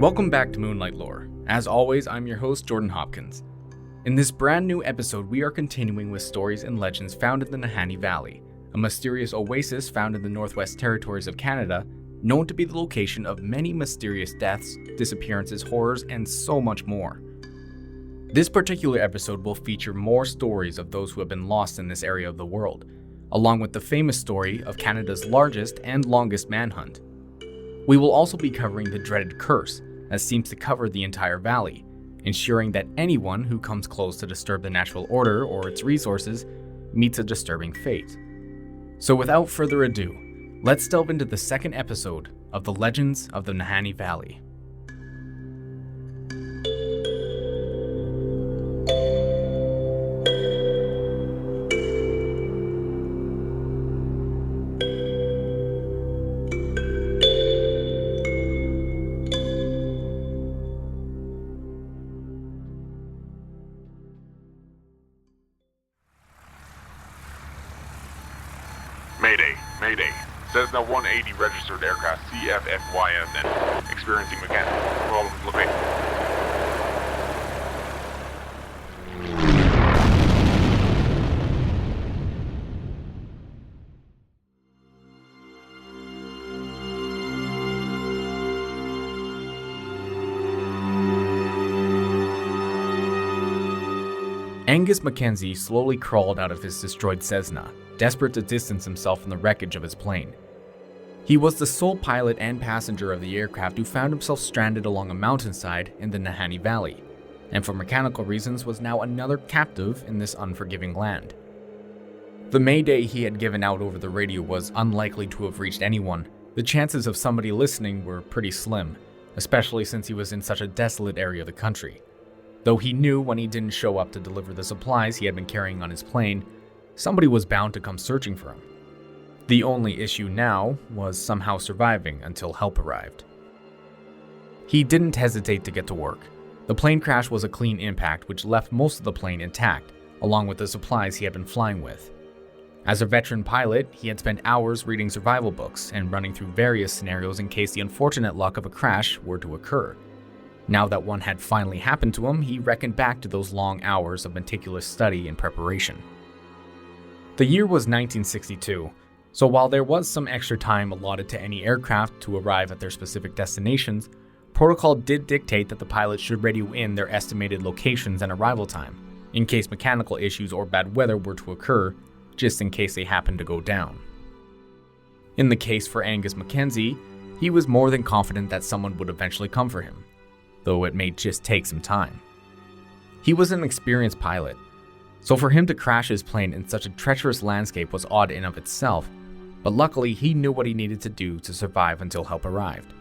Welcome back to Moonlight Lore. As always, I'm your host, Jordan Hopkins. In this brand new episode, we are continuing with stories and legends found in the Nahanni Valley, a mysterious oasis found in the Northwest Territories of Canada, known to be the location of many mysterious deaths, disappearances, horrors, and so much more. This particular episode will feature more stories of those who have been lost in this area of the world, along with the famous story of Canada's largest and longest manhunt. We will also be covering the dreaded curse that seems to cover the entire valley, ensuring that anyone who comes close to disturb the natural order or its resources meets a disturbing fate. So without further ado, let's delve into the second episode of the Legends of the Nahanni Valley. Mayday. Cessna 180 registered aircraft CFFYN experiencing mechanical problems located. Angus Mackenzie slowly crawled out of his destroyed Cessna, desperate to distance himself from the wreckage of his plane. He was the sole pilot and passenger of the aircraft who found himself stranded along a mountainside in the Nahanni Valley, and for mechanical reasons was now another captive in this unforgiving land. The mayday he had given out over the radio was unlikely to have reached anyone. The chances of somebody listening were pretty slim, especially since he was in such a desolate area of the country. Though he knew when he didn't show up to deliver the supplies he had been carrying on his plane, somebody was bound to come searching for him. The only issue now was somehow surviving until help arrived. He didn't hesitate to get to work. The plane crash was a clean impact which left most of the plane intact, along with the supplies he had been flying with. As a veteran pilot, he had spent hours reading survival books and running through various scenarios in case the unfortunate luck of a crash were to occur. Now that one had finally happened to him, he reckoned back to those long hours of meticulous study and preparation. The year was 1962, so while there was some extra time allotted to any aircraft to arrive at their specific destinations, protocol did dictate that the pilots should radio in their estimated locations and arrival time, in case mechanical issues or bad weather were to occur, just in case they happened to go down. In the case for Angus Mackenzie, he was more than confident that someone would eventually come for him, though it may just take some time. He was an experienced pilot, so for him to crash his plane in such a treacherous landscape was odd in of itself, but luckily he knew what he needed to do to survive until help arrived.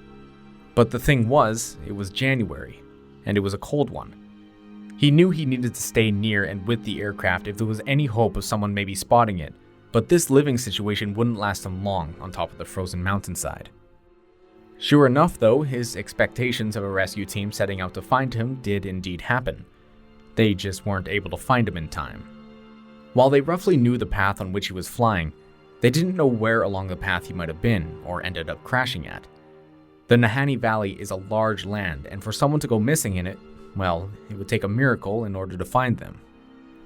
But the thing was, it was January, and it was a cold one. He knew he needed to stay near and with the aircraft if there was any hope of someone maybe spotting it, but this living situation wouldn't last him long on top of the frozen mountainside. Sure enough though, his expectations of a rescue team setting out to find him did indeed happen. They just weren't able to find him in time. While they roughly knew the path on which he was flying, they didn't know where along the path he might have been or ended up crashing at. The Nahanni Valley is a large land, and for someone to go missing in it, well, it would take a miracle in order to find them.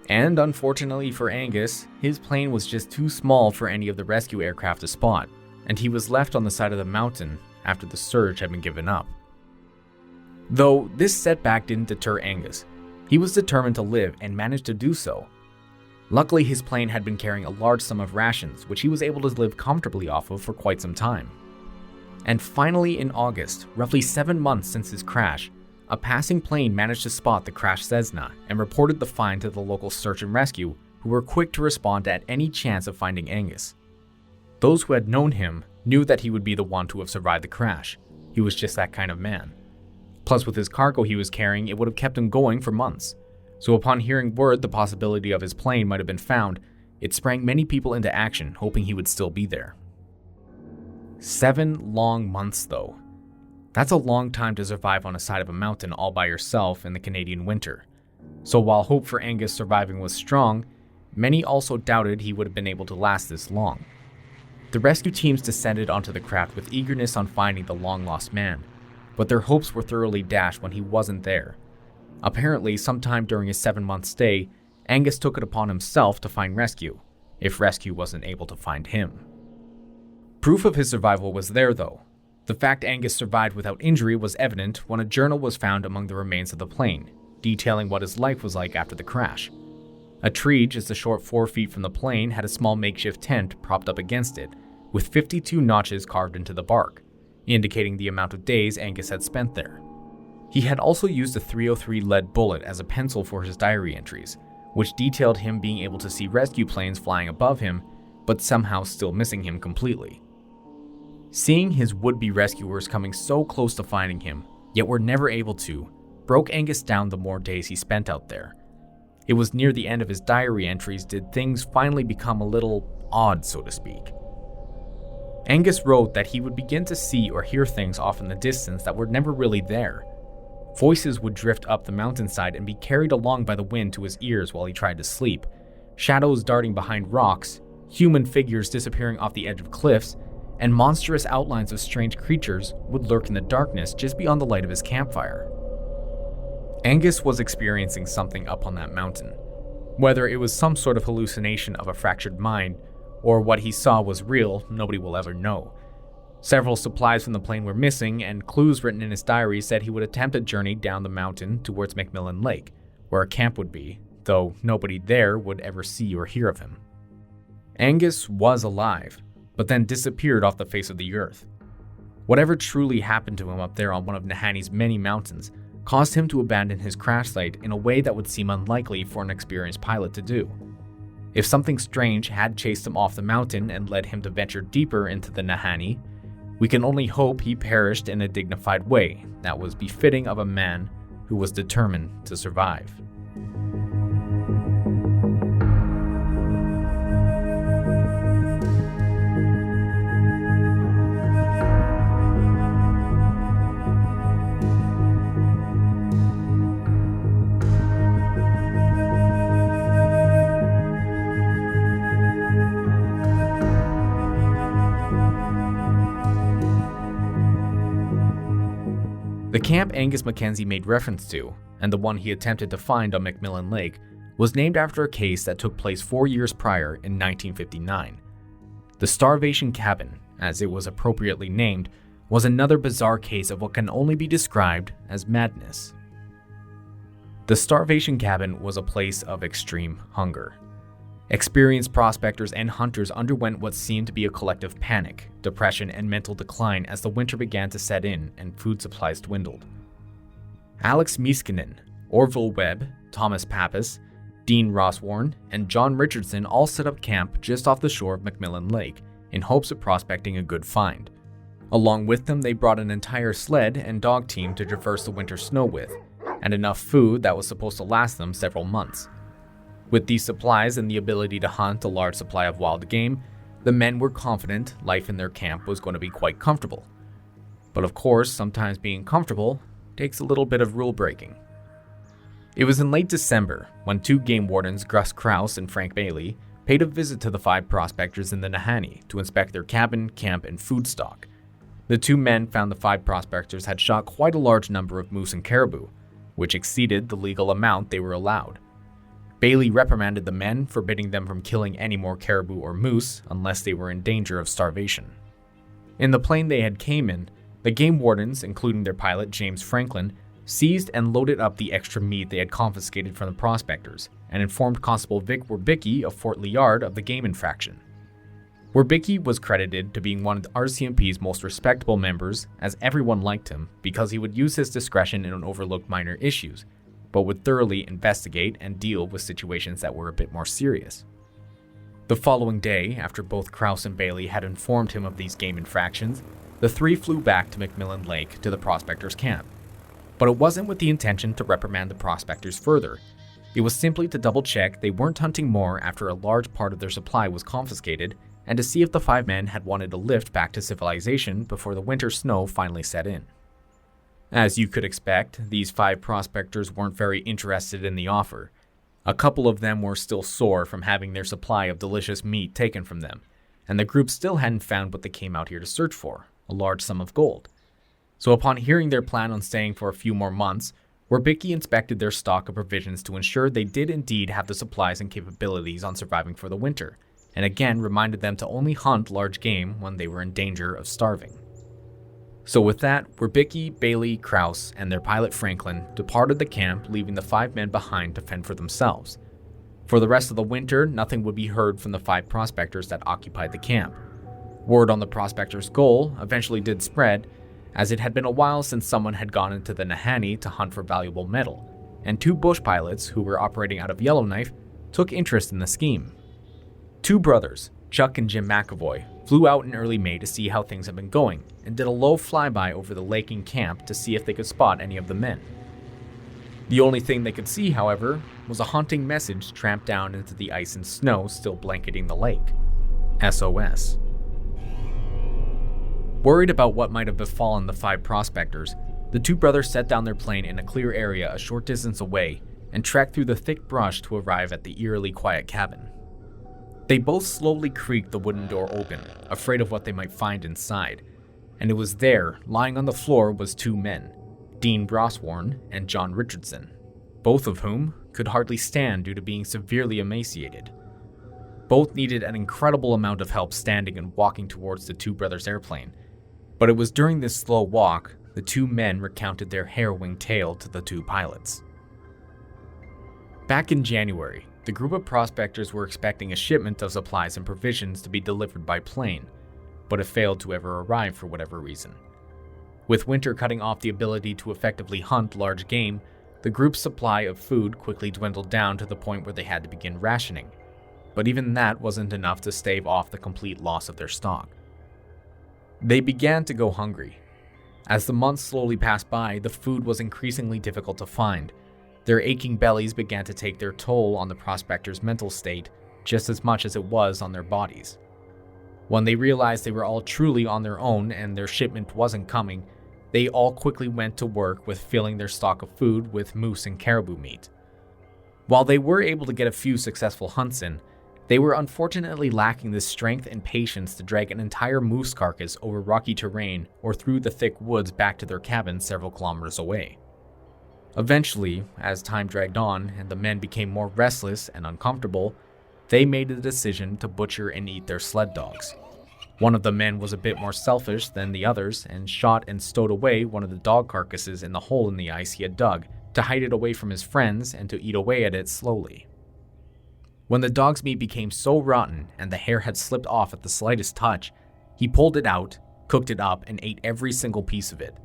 And unfortunately for Angus, his plane was just too small for any of the rescue aircraft to spot, and he was left on the side of the mountain after the search had been given up. Though this setback didn't deter Angus, he was determined to live and managed to do so. Luckily, his plane had been carrying a large sum of rations, which he was able to live comfortably off of for quite some time. And finally in August, roughly 7 months since his crash, a passing plane managed to spot the crashed Cessna and reported the find to the local search and rescue, who were quick to respond at any chance of finding Angus. Those who had known him knew that he would be the one to have survived the crash. He was just that kind of man. Plus, with his cargo he was carrying, it would have kept him going for months. So upon hearing word the possibility of his plane might have been found, it sprang many people into action, hoping he would still be there. 7 long months though. That's a long time to survive on the side of a mountain all by yourself in the Canadian winter. So while hope for Angus surviving was strong, many also doubted he would have been able to last this long. The rescue teams descended onto the craft with eagerness on finding the long-lost man, but their hopes were thoroughly dashed when he wasn't there. Apparently, sometime during his 7-month stay, Angus took it upon himself to find rescue, if rescue wasn't able to find him. Proof of his survival was there, though. The fact Angus survived without injury was evident when a journal was found among the remains of the plane, detailing what his life was like after the crash. A tree just a short 4 feet from the plane had a small makeshift tent propped up against it, with 52 notches carved into the bark, indicating the amount of days Angus had spent there. He had also used a .303 lead bullet as a pencil for his diary entries, which detailed him being able to see rescue planes flying above him, but somehow still missing him completely. Seeing his would-be rescuers coming so close to finding him, yet were never able to, broke Angus down the more days he spent out there. It was near the end of his diary entries did things finally become a little odd, so to speak. Angus wrote that he would begin to see or hear things off in the distance that were never really there. Voices would drift up the mountainside and be carried along by the wind to his ears while he tried to sleep, shadows darting behind rocks, human figures disappearing off the edge of cliffs, and monstrous outlines of strange creatures would lurk in the darkness just beyond the light of his campfire. Angus was experiencing something up on that mountain. Whether it was some sort of hallucination of a fractured mind, or what he saw was real, nobody will ever know. Several supplies from the plane were missing, and clues written in his diary said he would attempt a journey down the mountain towards Macmillan Lake, where a camp would be, though nobody there would ever see or hear of him. Angus was alive, but then disappeared off the face of the earth. Whatever truly happened to him up there on one of Nahanni's many mountains caused him to abandon his crash site in a way that would seem unlikely for an experienced pilot to do. If something strange had chased him off the mountain and led him to venture deeper into the Nahanni, we can only hope he perished in a dignified way that was befitting of a man who was determined to survive. The camp Angus Mackenzie made reference to, and the one he attempted to find on Macmillan Lake, was named after a case that took place 4 years prior in 1959. The Starvation Cabin, as it was appropriately named, was another bizarre case of what can only be described as madness. The Starvation Cabin was a place of extreme hunger. Experienced prospectors and hunters underwent what seemed to be a collective panic, depression, and mental decline as the winter began to set in and food supplies dwindled. Alex Miskinen, Orville Webb, Thomas Pappas, Dean Rosswarn, and John Richardson all set up camp just off the shore of Macmillan Lake in hopes of prospecting a good find. Along with them, they brought an entire sled and dog team to traverse the winter snow with, and enough food that was supposed to last them several months. With these supplies and the ability to hunt a large supply of wild game, the men were confident life in their camp was going to be quite comfortable. But of course, sometimes being comfortable takes a little bit of rule breaking. It was in late December when 2 game wardens, Gus Krause and Frank Bailey, paid a visit to the 5 prospectors in the Nahanni to inspect their cabin, camp, and food stock. The 2 men found the 5 prospectors had shot quite a large number of moose and caribou, which exceeded the legal amount they were allowed. Bailey reprimanded the men, forbidding them from killing any more caribou or moose unless they were in danger of starvation. In the plane they had came in, the game wardens, including their pilot James Franklin, seized and loaded up the extra meat they had confiscated from the prospectors, and informed Constable Vic Werbicki of Fort Liard of the game infraction. Werbicki was credited to being one of the RCMP's most respectable members, as everyone liked him because he would use his discretion in overlooked minor issues, but would thoroughly investigate and deal with situations that were a bit more serious. The following day, after both Krause and Bailey had informed him of these game infractions, the 3 flew back to Macmillan Lake to the prospectors' camp. But it wasn't with the intention to reprimand the prospectors further. It was simply to double-check they weren't hunting more after a large part of their supply was confiscated, and to see if the 5 men had wanted a lift back to civilization before the winter snow finally set in. As you could expect, these 5 prospectors weren't very interested in the offer. A couple of them were still sore from having their supply of delicious meat taken from them, and the group still hadn't found what they came out here to search for, a large sum of gold. So upon hearing their plan on staying for a few more months, Werbicki inspected their stock of provisions to ensure they did indeed have the supplies and capabilities on surviving for the winter, and again reminded them to only hunt large game when they were in danger of starving. So with that, Werbicki, Bailey, Krause, and their pilot Franklin departed the camp, leaving the 5 men behind to fend for themselves. For the rest of the winter, nothing would be heard from the 5 prospectors that occupied the camp. Word on the prospectors' goal eventually did spread, as it had been a while since someone had gone into the Nahanni to hunt for valuable metal, and 2 bush pilots who were operating out of Yellowknife took interest in the scheme. 2 brothers, Chuck and Jim McAvoy, flew out in early May to see how things had been going, and did a low flyby over the lake and camp to see if they could spot any of the men. The only thing they could see, however, was a haunting message tramped down into the ice and snow still blanketing the lake. SOS. Worried about what might have befallen the 5 prospectors, the 2 brothers set down their plane in a clear area a short distance away and trekked through the thick brush to arrive at the eerily quiet cabin. They both slowly creaked the wooden door open, afraid of what they might find inside, and it was there, lying on the floor, was 2 men, Dean Brosworn and John Richardson, both of whom could hardly stand due to being severely emaciated. Both needed an incredible amount of help standing and walking towards the 2 brothers' airplane, but it was during this slow walk the 2 men recounted their harrowing tale to the 2 pilots. Back in January, the group of prospectors were expecting a shipment of supplies and provisions to be delivered by plane, but it failed to ever arrive for whatever reason. With winter cutting off the ability to effectively hunt large game, the group's supply of food quickly dwindled down to the point where they had to begin rationing, but even that wasn't enough to stave off the complete loss of their stock. They began to go hungry. As the months slowly passed by, the food was increasingly difficult to find. Their aching bellies began to take their toll on the prospectors' mental state just as much as it was on their bodies. When they realized they were all truly on their own and their shipment wasn't coming, they all quickly went to work with filling their stock of food with moose and caribou meat. While they were able to get a few successful hunts in, they were unfortunately lacking the strength and patience to drag an entire moose carcass over rocky terrain or through the thick woods back to their cabin several kilometers away. Eventually, as time dragged on and the men became more restless and uncomfortable, they made the decision to butcher and eat their sled dogs. One of the men was a bit more selfish than the others and shot and stowed away one of the dog carcasses in the hole in the ice he had dug to hide it away from his friends and to eat away at it slowly. When the dog's meat became so rotten and the hair had slipped off at the slightest touch, he pulled it out, cooked it up, and ate every single piece of it.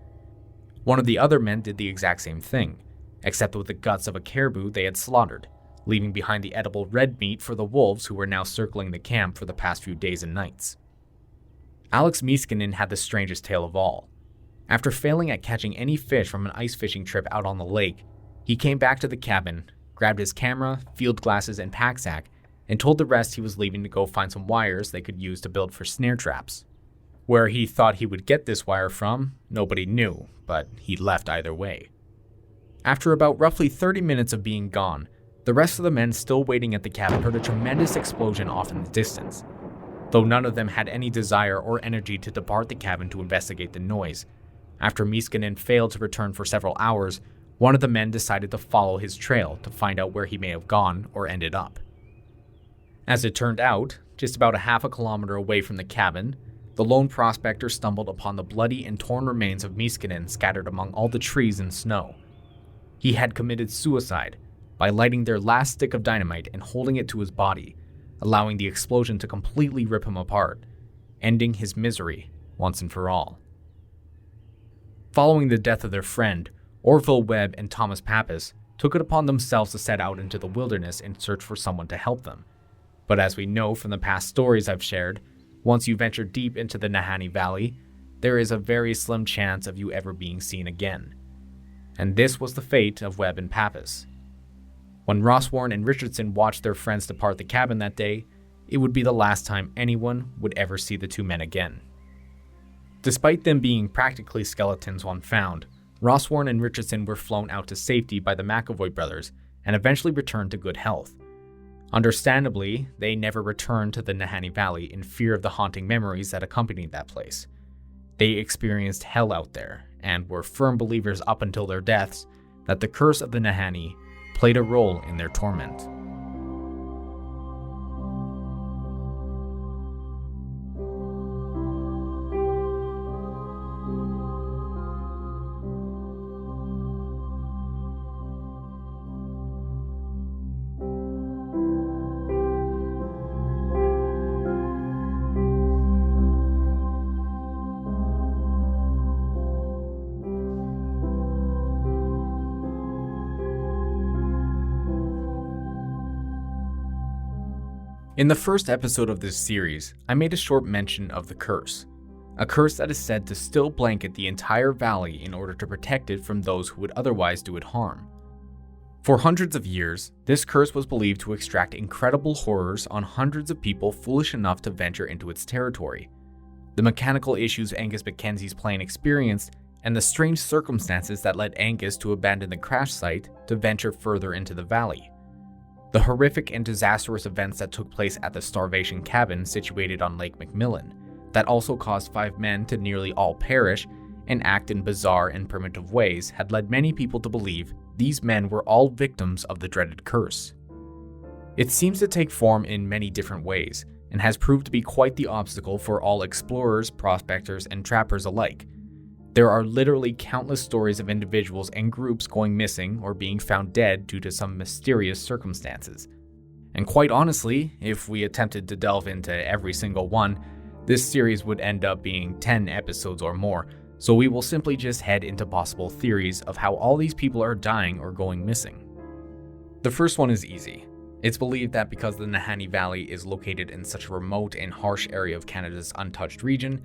One of the other men did the exact same thing, except with the guts of a caribou they had slaughtered, leaving behind the edible red meat for the wolves who were now circling the camp for the past few days and nights. Alex Mieskinen had the strangest tale of all. After failing at catching any fish from an ice fishing trip out on the lake, he came back to the cabin, grabbed his camera, field glasses, and pack sack, and told the rest he was leaving to go find some wires they could use to build for snare traps. Where he thought he would get this wire from, nobody knew, but he left either way. After about roughly 30 minutes of being gone, the rest of the men still waiting at the cabin heard a tremendous explosion off in the distance. Though none of them had any desire or energy to depart the cabin to investigate the noise, after Mieskinen failed to return for several hours, one of the men decided to follow his trail to find out where he may have gone or ended up. As it turned out, just about a half a kilometer away from the cabin, the lone prospector stumbled upon the bloody and torn remains of Mieskinen scattered among all the trees and snow. He had committed suicide by lighting their last stick of dynamite and holding it to his body, allowing the explosion to completely rip him apart, ending his misery once and for all. Following the death of their friend, Orville Webb and Thomas Pappas took it upon themselves to set out into the wilderness in search for someone to help them. But as we know from the past stories I've shared, once you venture deep into the Nahanni Valley, there is a very slim chance of you ever being seen again. And this was the fate of Webb and Pappas. When Rossworn and Richardson watched their friends depart the cabin that day, it would be the last time anyone would ever see the 2 men again. Despite them being practically skeletons when found, Rossworn and Richardson were flown out to safety by the McAvoy brothers and eventually returned to good health. Understandably, they never returned to the Nahanni Valley in fear of the haunting memories that accompanied that place. They experienced hell out there, and were firm believers up until their deaths that the curse of the Nahanni played a role in their torment. In the first episode of this series, I made a short mention of the curse, a curse that is said to still blanket the entire valley in order to protect it from those who would otherwise do it harm. For hundreds of years, this curse was believed to extract incredible horrors on hundreds of people foolish enough to venture into its territory. The mechanical issues Angus Mackenzie's plane experienced, and the strange circumstances that led Angus to abandon the crash site to venture further into the valley. The horrific and disastrous events that took place at the starvation cabin situated on Lake Macmillan, that also caused 5 men to nearly all perish and act in bizarre and primitive ways, had led many people to believe these men were all victims of the dreaded curse. It seems to take form in many different ways, and has proved to be quite the obstacle for all explorers, prospectors, and trappers alike. There are literally countless stories of individuals and groups going missing or being found dead due to some mysterious circumstances. And quite honestly, if we attempted to delve into every single one, this series would end up being 10 episodes or more, so we will simply just head into possible theories of how all these people are dying or going missing. The first one is easy. It's believed that because the Nahanni Valley is located in such a remote and harsh area of Canada's untouched region,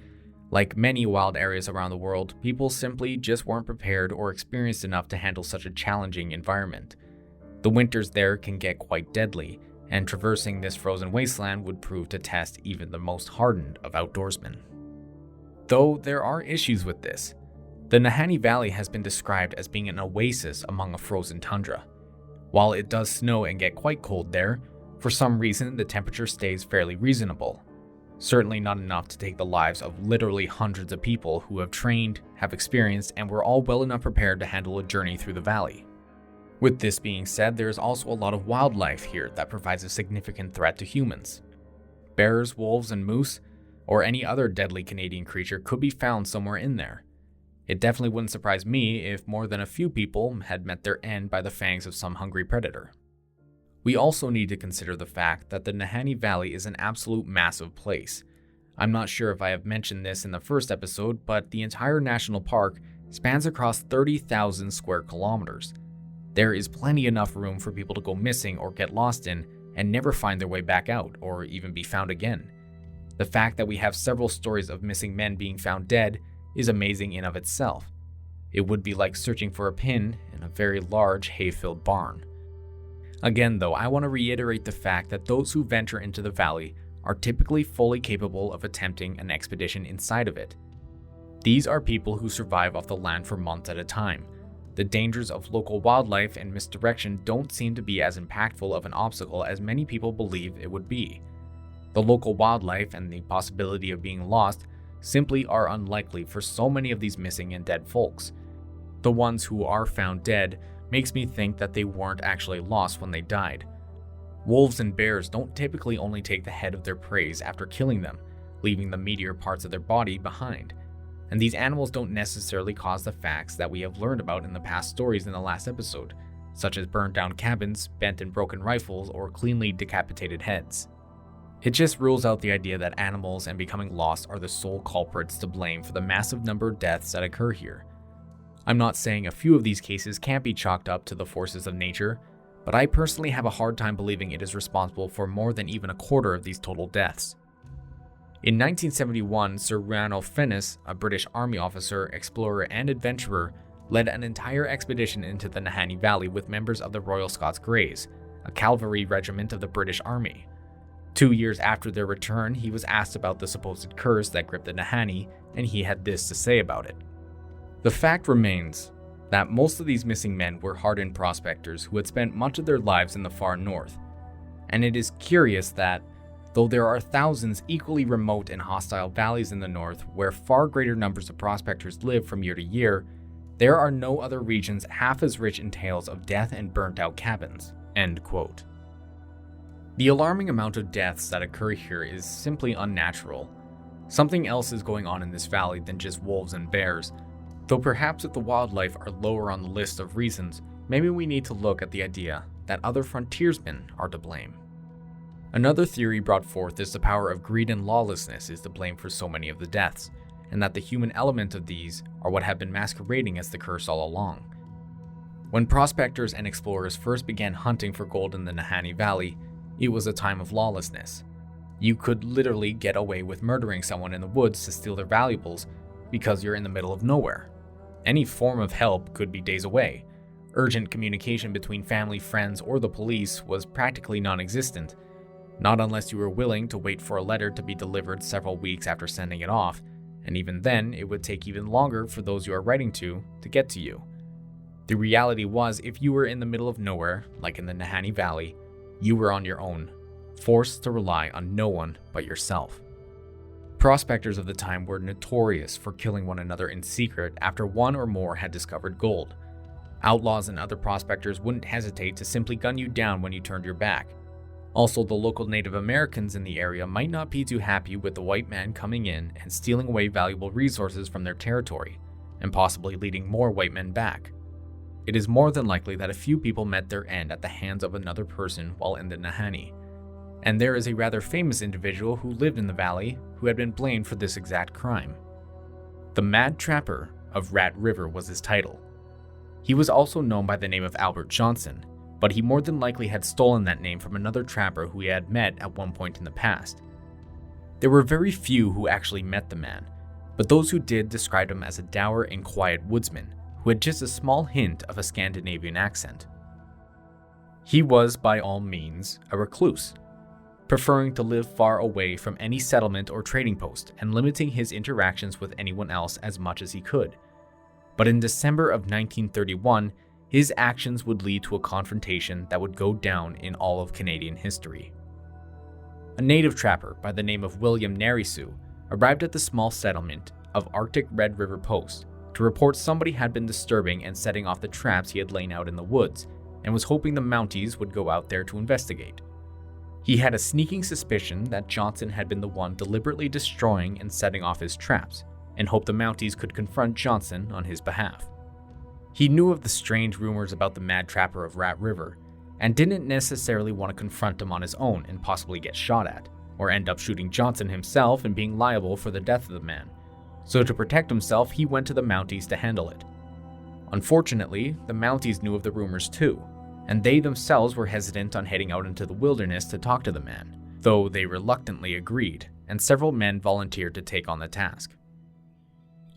like many wild areas around the world, people simply just weren't prepared or experienced enough to handle such a challenging environment. The winters there can get quite deadly, and traversing this frozen wasteland would prove to test even the most hardened of outdoorsmen. Though there are issues with this. The Nahanni Valley has been described as being an oasis among a frozen tundra. While it does snow and get quite cold there, for some reason the temperature stays fairly reasonable. Certainly not enough to take the lives of literally hundreds of people who have trained, have experienced, and were all well enough prepared to handle a journey through the valley. With this being said, there is also a lot of wildlife here that provides a significant threat to humans. Bears, wolves, and moose, or any other deadly Canadian creature could be found somewhere in there. It definitely wouldn't surprise me if more than a few people had met their end by the fangs of some hungry predator. We also need to consider the fact that the Nahanni Valley is an absolute massive place. I'm not sure if I have mentioned this in the first episode, but the entire national park spans across 30,000 square kilometers. There is plenty enough room for people to go missing or get lost in and never find their way back out or even be found again. The fact that we have several stories of missing men being found dead is amazing in of itself. It would be like searching for a pin in a very large hay-filled barn. Again though, I want to reiterate the fact that those who venture into the valley are typically fully capable of attempting an expedition inside of it. These are people who survive off the land for months at a time. The dangers of local wildlife and misdirection don't seem to be as impactful of an obstacle as many people believe it would be. The local wildlife and the possibility of being lost simply are unlikely for so many of these missing and dead folks. The ones who are found dead makes me think that they weren't actually lost when they died. Wolves and bears don't typically only take the head of their prey after killing them, leaving the meatier parts of their body behind. And these animals don't necessarily cause the facts that we have learned about in the past stories in the last episode, such as burned down cabins, bent and broken rifles, or cleanly decapitated heads. It just rules out the idea that animals and becoming lost are the sole culprits to blame for the massive number of deaths that occur here. I'm not saying a few of these cases can't be chalked up to the forces of nature, but I personally have a hard time believing it is responsible for more than even a quarter of these total deaths. In 1971, Sir Ranulph Fiennes, a British Army officer, explorer, and adventurer, led an entire expedition into the Nahanni Valley with members of the Royal Scots Greys, a cavalry regiment of the British Army. 2 years after their return, he was asked about the supposed curse that gripped the Nahanni, and he had this to say about it. The fact remains that most of these missing men were hardened prospectors who had spent much of their lives in the far north, and it is curious that, Though there are thousands equally remote and hostile valleys in the north where far greater numbers of prospectors live from year to year, there are no other regions half as rich in tales of death and burnt-out cabins." End quote. The alarming amount of deaths that occur here is simply unnatural. Something else is going on in this valley than just wolves and bears. Though perhaps if the wildlife are lower on the list of reasons, maybe we need to look at the idea that other frontiersmen are to blame. Another theory brought forth is the power of greed and lawlessness is to blame for so many of the deaths, and that the human element of these are what have been masquerading as the curse all along. When prospectors and explorers first began hunting for gold in the Nahanni Valley, it was a time of lawlessness. You could literally get away with murdering someone in the woods to steal their valuables because you're in the middle of nowhere. Any form of help could be days away. Urgent communication between family, friends, or the police was practically non-existent, not unless you were willing to wait for a letter to be delivered several weeks after sending it off, and even then it would take even longer for those you are writing to get to you. The reality was, if you were in the middle of nowhere, like in the Nahanni Valley, you were on your own, forced to rely on no one but yourself. Prospectors of the time were notorious for killing one another in secret after one or more had discovered gold. Outlaws and other prospectors wouldn't hesitate to simply gun you down when you turned your back. Also, the local Native Americans in the area might not be too happy with the white man coming in and stealing away valuable resources from their territory, and possibly leading more white men back. It is more than likely that a few people met their end at the hands of another person while in the Nahanni. And there is a rather famous individual who lived in the valley who had been blamed for this exact crime. The Mad Trapper of Rat River was his title. He was also known by the name of Albert Johnson, but he more than likely had stolen that name from another trapper who he had met at one point in the past. There were very few who actually met the man, but those who did described him as a dour and quiet woodsman who had just a small hint of a Scandinavian accent. He was, by all means, a recluse, preferring to live far away from any settlement or trading post and limiting his interactions with anyone else as much as he could. But in December of 1931, his actions would lead to a confrontation that would go down in all of Canadian history. A native trapper by the name of William Narisu arrived at the small settlement of Arctic Red River Post to report somebody had been disturbing and setting off the traps he had laid out in the woods, and was hoping the Mounties would go out there to investigate. He had a sneaking suspicion that Johnson had been the one deliberately destroying and setting off his traps, and hoped the Mounties could confront Johnson on his behalf. He knew of the strange rumors about the Mad Trapper of Rat River, and didn't necessarily want to confront him on his own and possibly get shot at, or end up shooting Johnson himself and being liable for the death of the man. So to protect himself, he went to the Mounties to handle it. Unfortunately, the Mounties knew of the rumors too, and they themselves were hesitant on heading out into the wilderness to talk to the man, though they reluctantly agreed, and several men volunteered to take on the task.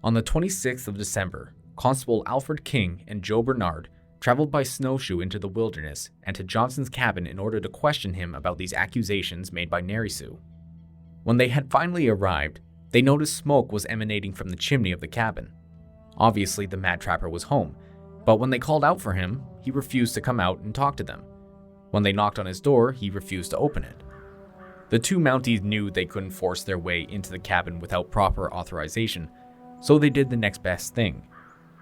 On the 26th of December, Constable Alfred King and Joe Bernard traveled by snowshoe into the wilderness and to Johnson's cabin in order to question him about these accusations made by Narisu. When they had finally arrived, they noticed smoke was emanating from the chimney of the cabin. Obviously, the Mad Trapper was home, but when they called out for him, he refused to come out and talk to them. When they knocked on his door, he refused to open it. The two Mounties knew they couldn't force their way into the cabin without proper authorization, so they did the next best thing.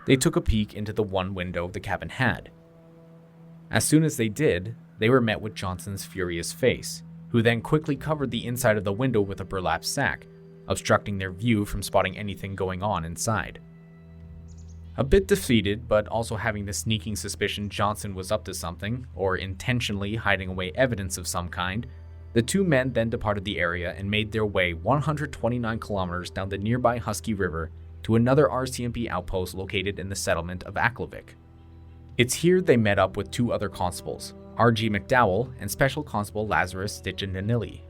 They took a peek into the one window the cabin had. As soon as they did, they were met with Johnson's furious face, who then quickly covered the inside of the window with a burlap sack, obstructing their view from spotting anything going on inside. A bit defeated, but also having the sneaking suspicion Johnson was up to something, or intentionally hiding away evidence of some kind, the two men then departed the area and made their way 129 kilometers down the nearby Husky River to another RCMP outpost located in the settlement of Aklavik. It's here they met up with two other constables, R.G. McDowell and Special Constable Lazarus Stitchinanilli.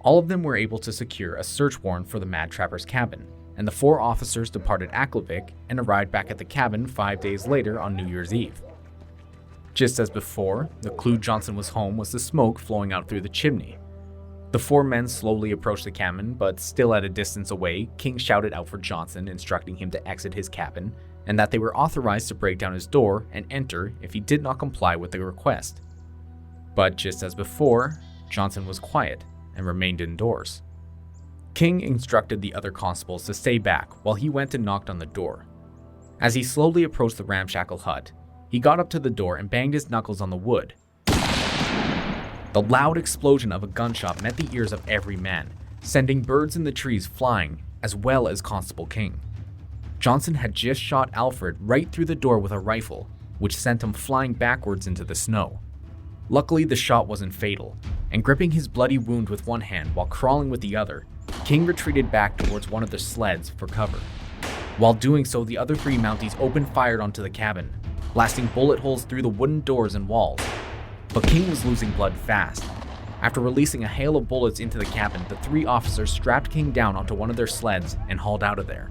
All of them were able to secure a search warrant for the Mad Trapper's cabin, and the four officers departed Aklavik and arrived back at the cabin 5 days later on New Year's Eve. Just as before, the clue Johnson was home was the smoke flowing out through the chimney. The four men slowly approached the cabin, but still at a distance away, King shouted out for Johnson, instructing him to exit his cabin, and that they were authorized to break down his door and enter if he did not comply with the request. But just as before, Johnson was quiet and remained indoors. King instructed the other constables to stay back while he went and knocked on the door. As he slowly approached the ramshackle hut, he got up to the door and banged his knuckles on the wood. The loud explosion of a gunshot met the ears of every man, sending birds in the trees flying, as well as Constable King. Johnson had just shot Alfred right through the door with a rifle, which sent him flying backwards into the snow. Luckily, the shot wasn't fatal, and gripping his bloody wound with one hand while crawling with the other, King retreated back towards one of the sleds for cover. While doing so, the other 3 Mounties opened fire onto the cabin, blasting bullet holes through the wooden doors and walls. But King was losing blood fast. After releasing a hail of bullets into the cabin, the 3 officers strapped King down onto one of their sleds and hauled out of there.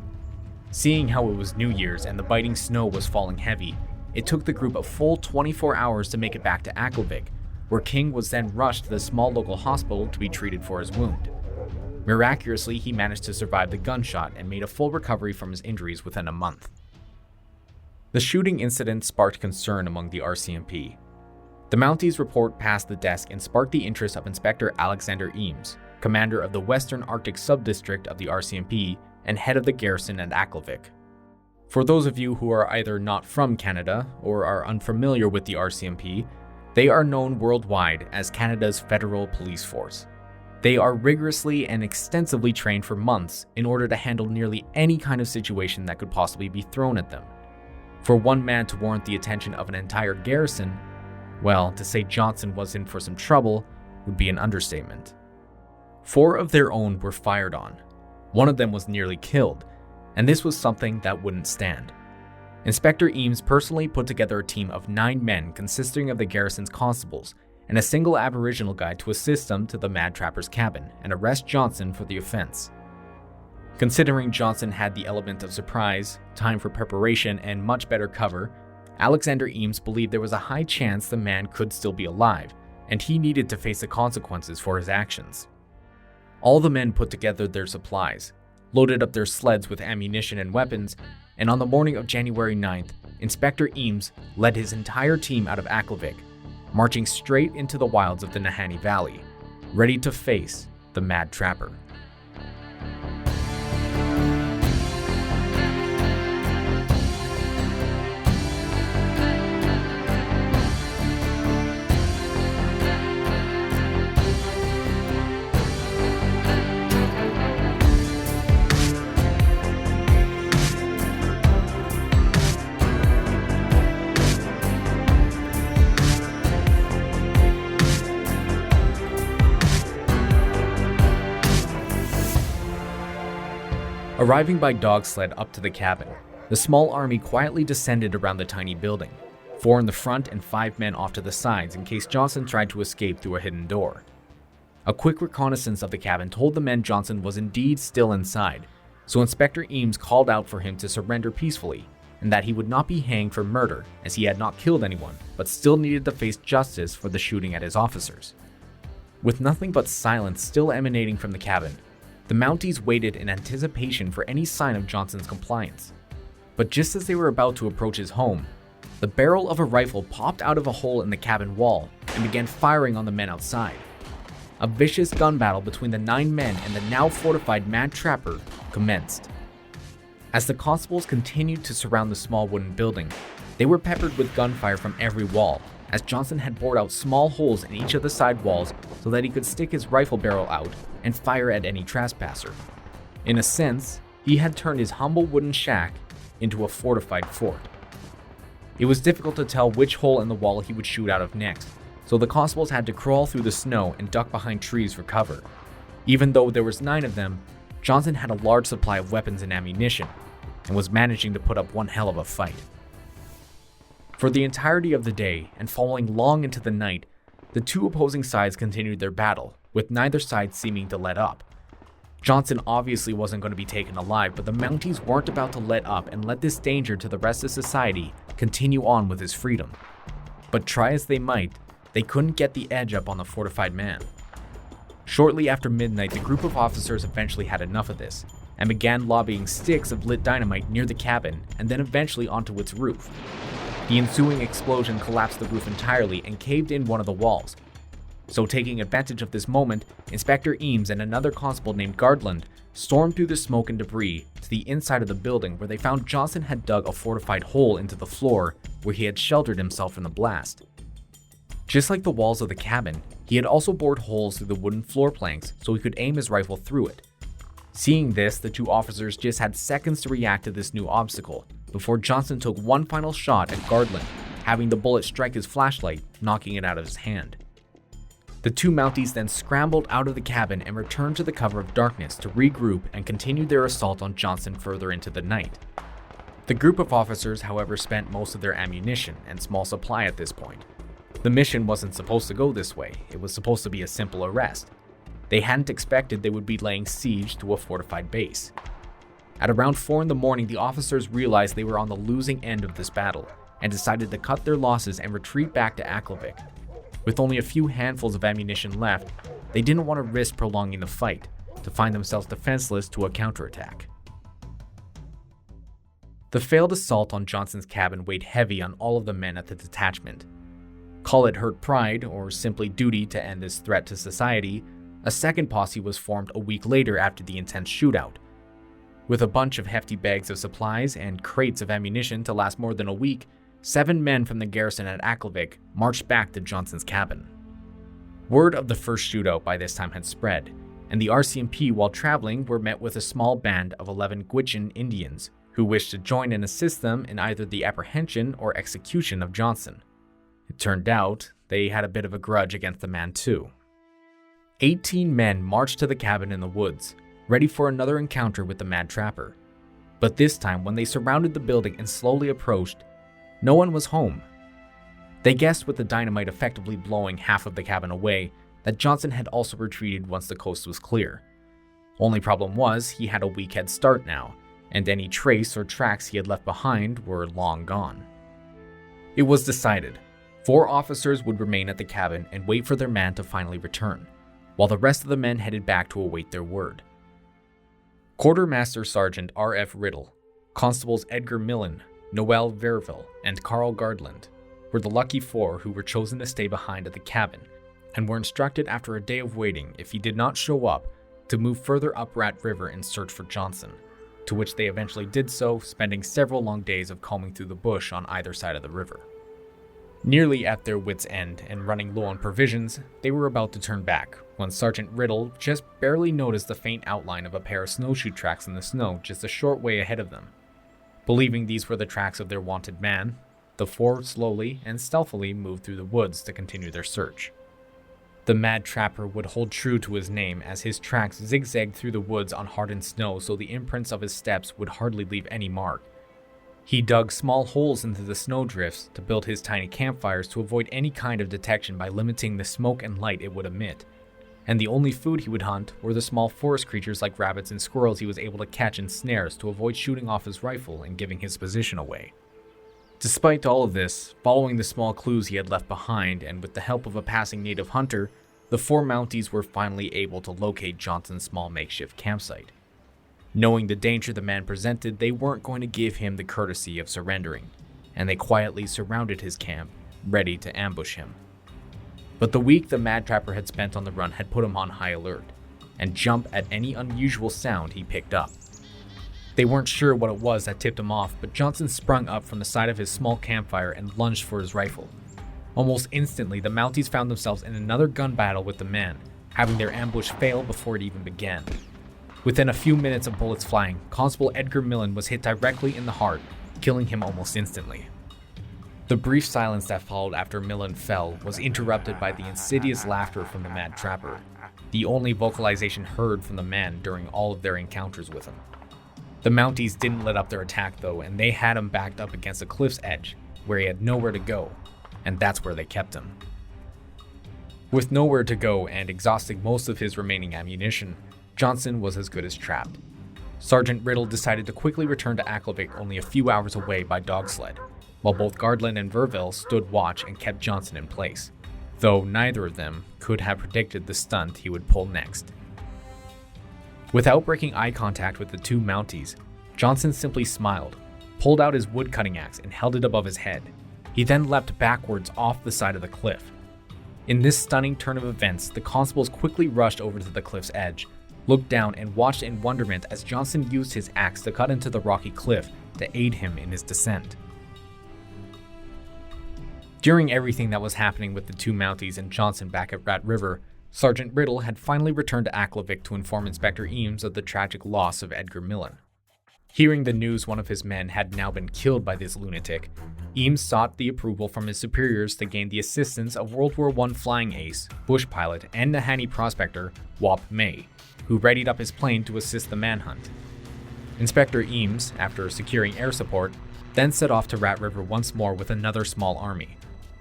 Seeing how it was New Year's and the biting snow was falling heavy, it took the group a full 24 hours to make it back to Aklavik, where King was then rushed to the small local hospital to be treated for his wound. Miraculously, he managed to survive the gunshot and made a full recovery from his injuries within a month. The shooting incident sparked concern among the RCMP. The Mounties' report passed the desk and sparked the interest of Inspector Alexander Eames, commander of the Western Arctic Subdistrict of the RCMP and head of the garrison at Aklavik. For those of you who are either not from Canada or are unfamiliar with the RCMP, they are known worldwide as Canada's federal police force. They are rigorously and extensively trained for months in order to handle nearly any kind of situation that could possibly be thrown at them. For one man to warrant the attention of an entire garrison, well, to say Johnson was in for some trouble would be an understatement. 4 of their own were fired on. One of them was nearly killed, and this was something that wouldn't stand. Inspector Eames personally put together a team of 9 men consisting of the garrison's constables and a single Aboriginal guide to assist them to the Mad Trapper's cabin and arrest Johnson for the offense. Considering Johnson had the element of surprise, time for preparation, and much better cover, Alexander Eames believed there was a high chance the man could still be alive, and he needed to face the consequences for his actions. All the men put together their supplies, loaded up their sleds with ammunition and weapons, and on the morning of January 9th, Inspector Eames led his entire team out of Aklavik, marching straight into the wilds of the Nahanni Valley, ready to face the Mad Trapper. Arriving by dog sled up to the cabin, the small army quietly descended around the tiny building, 4 in the front and 5 men off to the sides in case Johnson tried to escape through a hidden door. A quick reconnaissance of the cabin told the men Johnson was indeed still inside, so Inspector Eames called out for him to surrender peacefully and that he would not be hanged for murder as he had not killed anyone but still needed to face justice for the shooting at his officers. With nothing but silence still emanating from the cabin, the Mounties waited in anticipation for any sign of Johnson's compliance. But just as they were about to approach his home, the barrel of a rifle popped out of a hole in the cabin wall and began firing on the men outside. A vicious gun battle between the 9 men and the now fortified Mad Trapper commenced. As the constables continued to surround the small wooden building, they were peppered with gunfire from every wall, as Johnson had bored out small holes in each of the side walls so that he could stick his rifle barrel out and fire at any trespasser. In a sense, he had turned his humble wooden shack into a fortified fort. It was difficult to tell which hole in the wall he would shoot out of next, so the constables had to crawl through the snow and duck behind trees for cover. Even though there was 9 of them, Johnson had a large supply of weapons and ammunition, and was managing to put up one hell of a fight. For the entirety of the day, and following long into the night, the 2 opposing sides continued their battle, with neither side seeming to let up. Johnson obviously wasn't going to be taken alive, but the Mounties weren't about to let up and let this danger to the rest of society continue on with his freedom. But try as they might, they couldn't get the edge up on the fortified man. Shortly after midnight, the group of officers eventually had enough of this, and began lobbing sticks of lit dynamite near the cabin and then eventually onto its roof. The ensuing explosion collapsed the roof entirely and caved in one of the walls. So taking advantage of this moment, Inspector Eames and another constable named Gardland stormed through the smoke and debris to the inside of the building, where they found Johnson had dug a fortified hole into the floor where he had sheltered himself from the blast. Just like the walls of the cabin, he had also bored holes through the wooden floor planks so he could aim his rifle through it. Seeing this, the two officers just had seconds to react to this new obstacle before Johnson took one final shot at Gardland, having the bullet strike his flashlight, knocking it out of his hand. The two Mounties then scrambled out of the cabin and returned to the cover of darkness to regroup and continue their assault on Johnson further into the night. The group of officers, however, spent most of their ammunition and small supply at this point. The mission wasn't supposed to go this way. It was supposed to be a simple arrest. They hadn't expected they would be laying siege to a fortified base. At around 4 in the morning, the officers realized they were on the losing end of this battle and decided to cut their losses and retreat back to Aklavik. With only a few handfuls of ammunition left, they didn't want to risk prolonging the fight to find themselves defenseless to a counterattack. The failed assault on Johnson's cabin weighed heavy on all of the men at the detachment. Call it hurt pride or simply duty to end this threat to society, a second posse was formed a week later after the intense shootout. With a bunch of hefty bags of supplies and crates of ammunition to last more than a week, 7 men from the garrison at Aklavik marched back to Johnson's cabin. Word of the first shootout by this time had spread, and the RCMP, while traveling, were met with a small band of 11 Gwich'in Indians who wished to join and assist them in either the apprehension or execution of Johnson. It turned out they had a bit of a grudge against the man too. 18 men marched to the cabin in the woods, ready for another encounter with the mad trapper. But this time, when they surrounded the building and slowly approached, no one was home. They guessed, with the dynamite effectively blowing half of the cabin away, that Johnson had also retreated once the coast was clear. Only problem was, he had a weak head start now, and any trace or tracks he had left behind were long gone. It was decided. 4 officers would remain at the cabin and wait for their man to finally return, while the rest of the men headed back to await their word. Quartermaster Sergeant R.F. Riddle, Constables Edgar Millen, Noel Verville, and Carl Gardland were the lucky 4 who were chosen to stay behind at the cabin and were instructed after a day of waiting, if he did not show up, to move further up Rat River in search for Johnson, to which they eventually did so, spending several long days of combing through the bush on either side of the river. Nearly at their wits' end and running low on provisions, they were about to turn back when Sergeant Riddle just barely noticed the faint outline of a pair of snowshoe tracks in the snow just a short way ahead of them. Believing these were the tracks of their wanted man, the 4 slowly and stealthily moved through the woods to continue their search. The mad trapper would hold true to his name, as his tracks zigzagged through the woods on hardened snow, so the imprints of his steps would hardly leave any mark. He dug small holes into the snowdrifts to build his tiny campfires to avoid any kind of detection by limiting the smoke and light it would emit. And the only food he would hunt were the small forest creatures like rabbits and squirrels he was able to catch in snares to avoid shooting off his rifle and giving his position away. Despite all of this, following the small clues he had left behind and with the help of a passing native hunter, the 4 Mounties were finally able to locate Johnson's small makeshift campsite. Knowing the danger the man presented, they weren't going to give him the courtesy of surrendering, and they quietly surrounded his camp, ready to ambush him. But the week the mad trapper had spent on the run had put him on high alert, and jump at any unusual sound he picked up. They weren't sure what it was that tipped him off, but Johnson sprung up from the side of his small campfire and lunged for his rifle. Almost instantly, the Mounties found themselves in another gun battle with the man, having their ambush fail before it even began. Within a few minutes of bullets flying, Constable Edgar Millen was hit directly in the heart, killing him almost instantly. The brief silence that followed after Millen fell was interrupted by the insidious laughter from the mad trapper, the only vocalization heard from the man during all of their encounters with him. The Mounties didn't let up their attack though, and they had him backed up against a cliff's edge, where he had nowhere to go, and that's where they kept him. With nowhere to go and exhausting most of his remaining ammunition, Johnson was as good as trapped. Sergeant Riddle decided to quickly return to Aklavik, only a few hours away by dog sled, while both Gardland and Verville stood watch and kept Johnson in place, though neither of them could have predicted the stunt he would pull next. Without breaking eye contact with the 2 Mounties, Johnson simply smiled, pulled out his wood-cutting axe and held it above his head. He then leapt backwards off the side of the cliff. In this stunning turn of events, the constables quickly rushed over to the cliff's edge, looked down and watched in wonderment as Johnson used his axe to cut into the rocky cliff to aid him in his descent. During everything that was happening with the two Mounties and Johnson back at Rat River, Sergeant Riddle had finally returned to Aklavik to inform Inspector Eames of the tragic loss of Edgar Millen. Hearing the news one of his men had now been killed by this lunatic, Eames sought the approval from his superiors to gain the assistance of World War I flying ace, bush pilot, and Nahanni prospector Wap May, who readied up his plane to assist the manhunt. Inspector Eames, after securing air support, then set off to Rat River once more with another small army.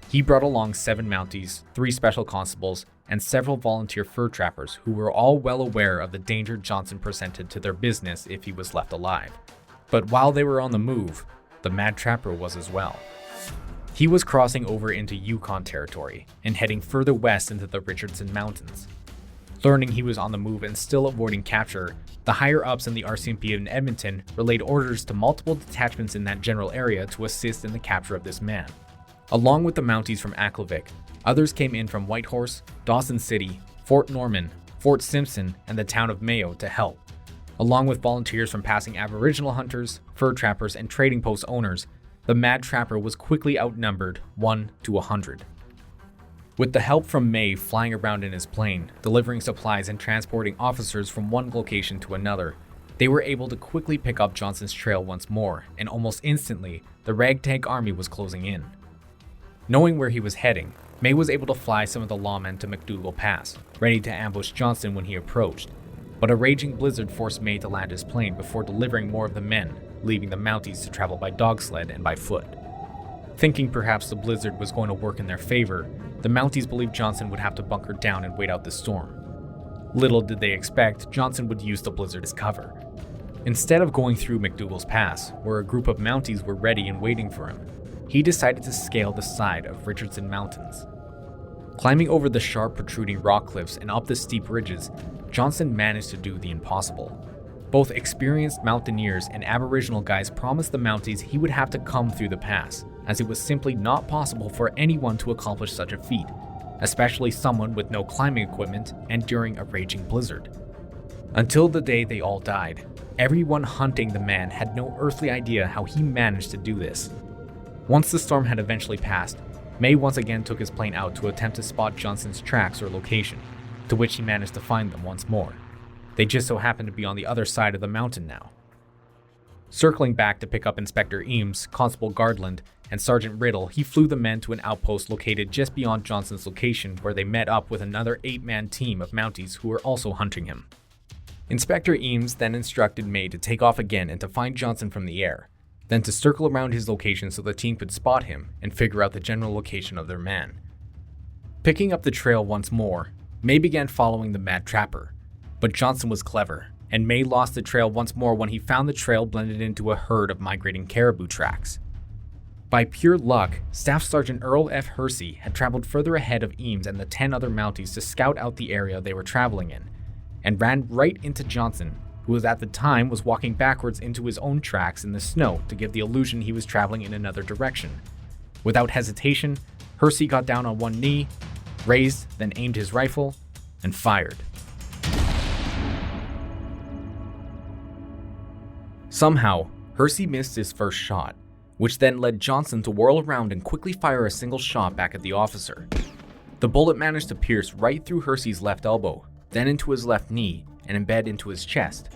He brought along 7 Mounties, 3 special constables, and several volunteer fur trappers who were all well aware of the danger Johnson presented to their business if he was left alive. But while they were on the move, the Mad Trapper was as well. He was crossing over into Yukon territory and heading further west into the Richardson Mountains. Learning he was on the move and still avoiding capture, the higher-ups in the RCMP in Edmonton relayed orders to multiple detachments in that general area to assist in the capture of this man. Along with the Mounties from Aklavik, others came in from Whitehorse, Dawson City, Fort Norman, Fort Simpson, and the town of Mayo to help. Along with volunteers from passing Aboriginal hunters, fur trappers, and trading post owners, the Mad Trapper was quickly outnumbered 1 to 100. With the help from May flying around in his plane, delivering supplies and transporting officers from one location to another, they were able to quickly pick up Johnson's trail once more, and almost instantly, the ragtag army was closing in. Knowing where he was heading, May was able to fly some of the lawmen to McDougal Pass, ready to ambush Johnson when he approached. But a raging blizzard forced May to land his plane before delivering more of the men, leaving the Mounties to travel by dog sled and by foot. Thinking perhaps the blizzard was going to work in their favor, the Mounties believed Johnson would have to bunker down and wait out the storm. Little did they expect Johnson would use the blizzard as cover. Instead of going through McDougal's Pass, where a group of Mounties were ready and waiting for him, he decided to scale the side of Richardson Mountains. Climbing over the sharp protruding rock cliffs and up the steep ridges, Johnson managed to do the impossible. Both experienced mountaineers and Aboriginal guys promised the Mounties he would have to come through the pass, as it was simply not possible for anyone to accomplish such a feat, especially someone with no climbing equipment and during a raging blizzard. Until the day they all died, everyone hunting the man had no earthly idea how he managed to do this. Once the storm had eventually passed, May once again took his plane out to attempt to spot Johnson's tracks or location, to which he managed to find them once more. They just so happened to be on the other side of the mountain now. Circling back to pick up Inspector Eames, Constable Gardland, and Sergeant Riddle, he flew the men to an outpost located just beyond Johnson's location where they met up with another 8-man team of Mounties who were also hunting him. Inspector Eames then instructed May to take off again and to find Johnson from the air, then to circle around his location so the team could spot him and figure out the general location of their man. Picking up the trail once more, May began following the Mad Trapper, but Johnson was clever, and May lost the trail once more when he found the trail blended into a herd of migrating caribou tracks. By pure luck, Staff Sergeant Earl F. Hersey had traveled further ahead of Eames and the 10 other Mounties to scout out the area they were traveling in, and ran right into Johnson, who at the time was walking backwards into his own tracks in the snow to give the illusion he was traveling in another direction. Without hesitation, Hersey got down on one knee, raised, then aimed his rifle, and fired. Somehow, Hersey missed his first shot, which then led Johnson to whirl around and quickly fire a single shot back at the officer. The bullet managed to pierce right through Hersey's left elbow, then into his left knee, and embed into his chest.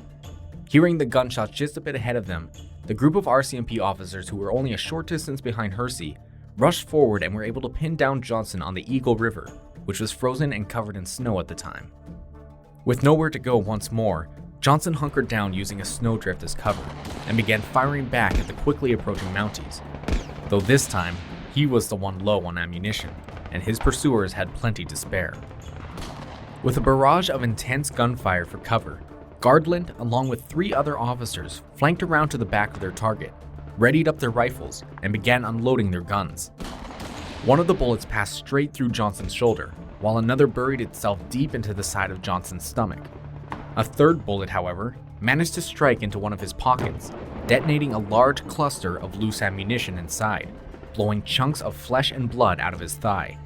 Hearing the gunshots just a bit ahead of them, the group of RCMP officers who were only a short distance behind Hersey rushed forward and were able to pin down Johnson on the Eagle River, which was frozen and covered in snow at the time. With nowhere to go once more, Johnson hunkered down using a snowdrift as cover and began firing back at the quickly approaching Mounties, though this time he was the one low on ammunition, and his pursuers had plenty to spare. With a barrage of intense gunfire for cover, Gardland, along with 3 other officers, flanked around to the back of their target, readied up their rifles, and began unloading their guns. One of the bullets passed straight through Johnson's shoulder, while another buried itself deep into the side of Johnson's stomach. A third bullet, however, managed to strike into one of his pockets, detonating a large cluster of loose ammunition inside, blowing chunks of flesh and blood out of his thigh.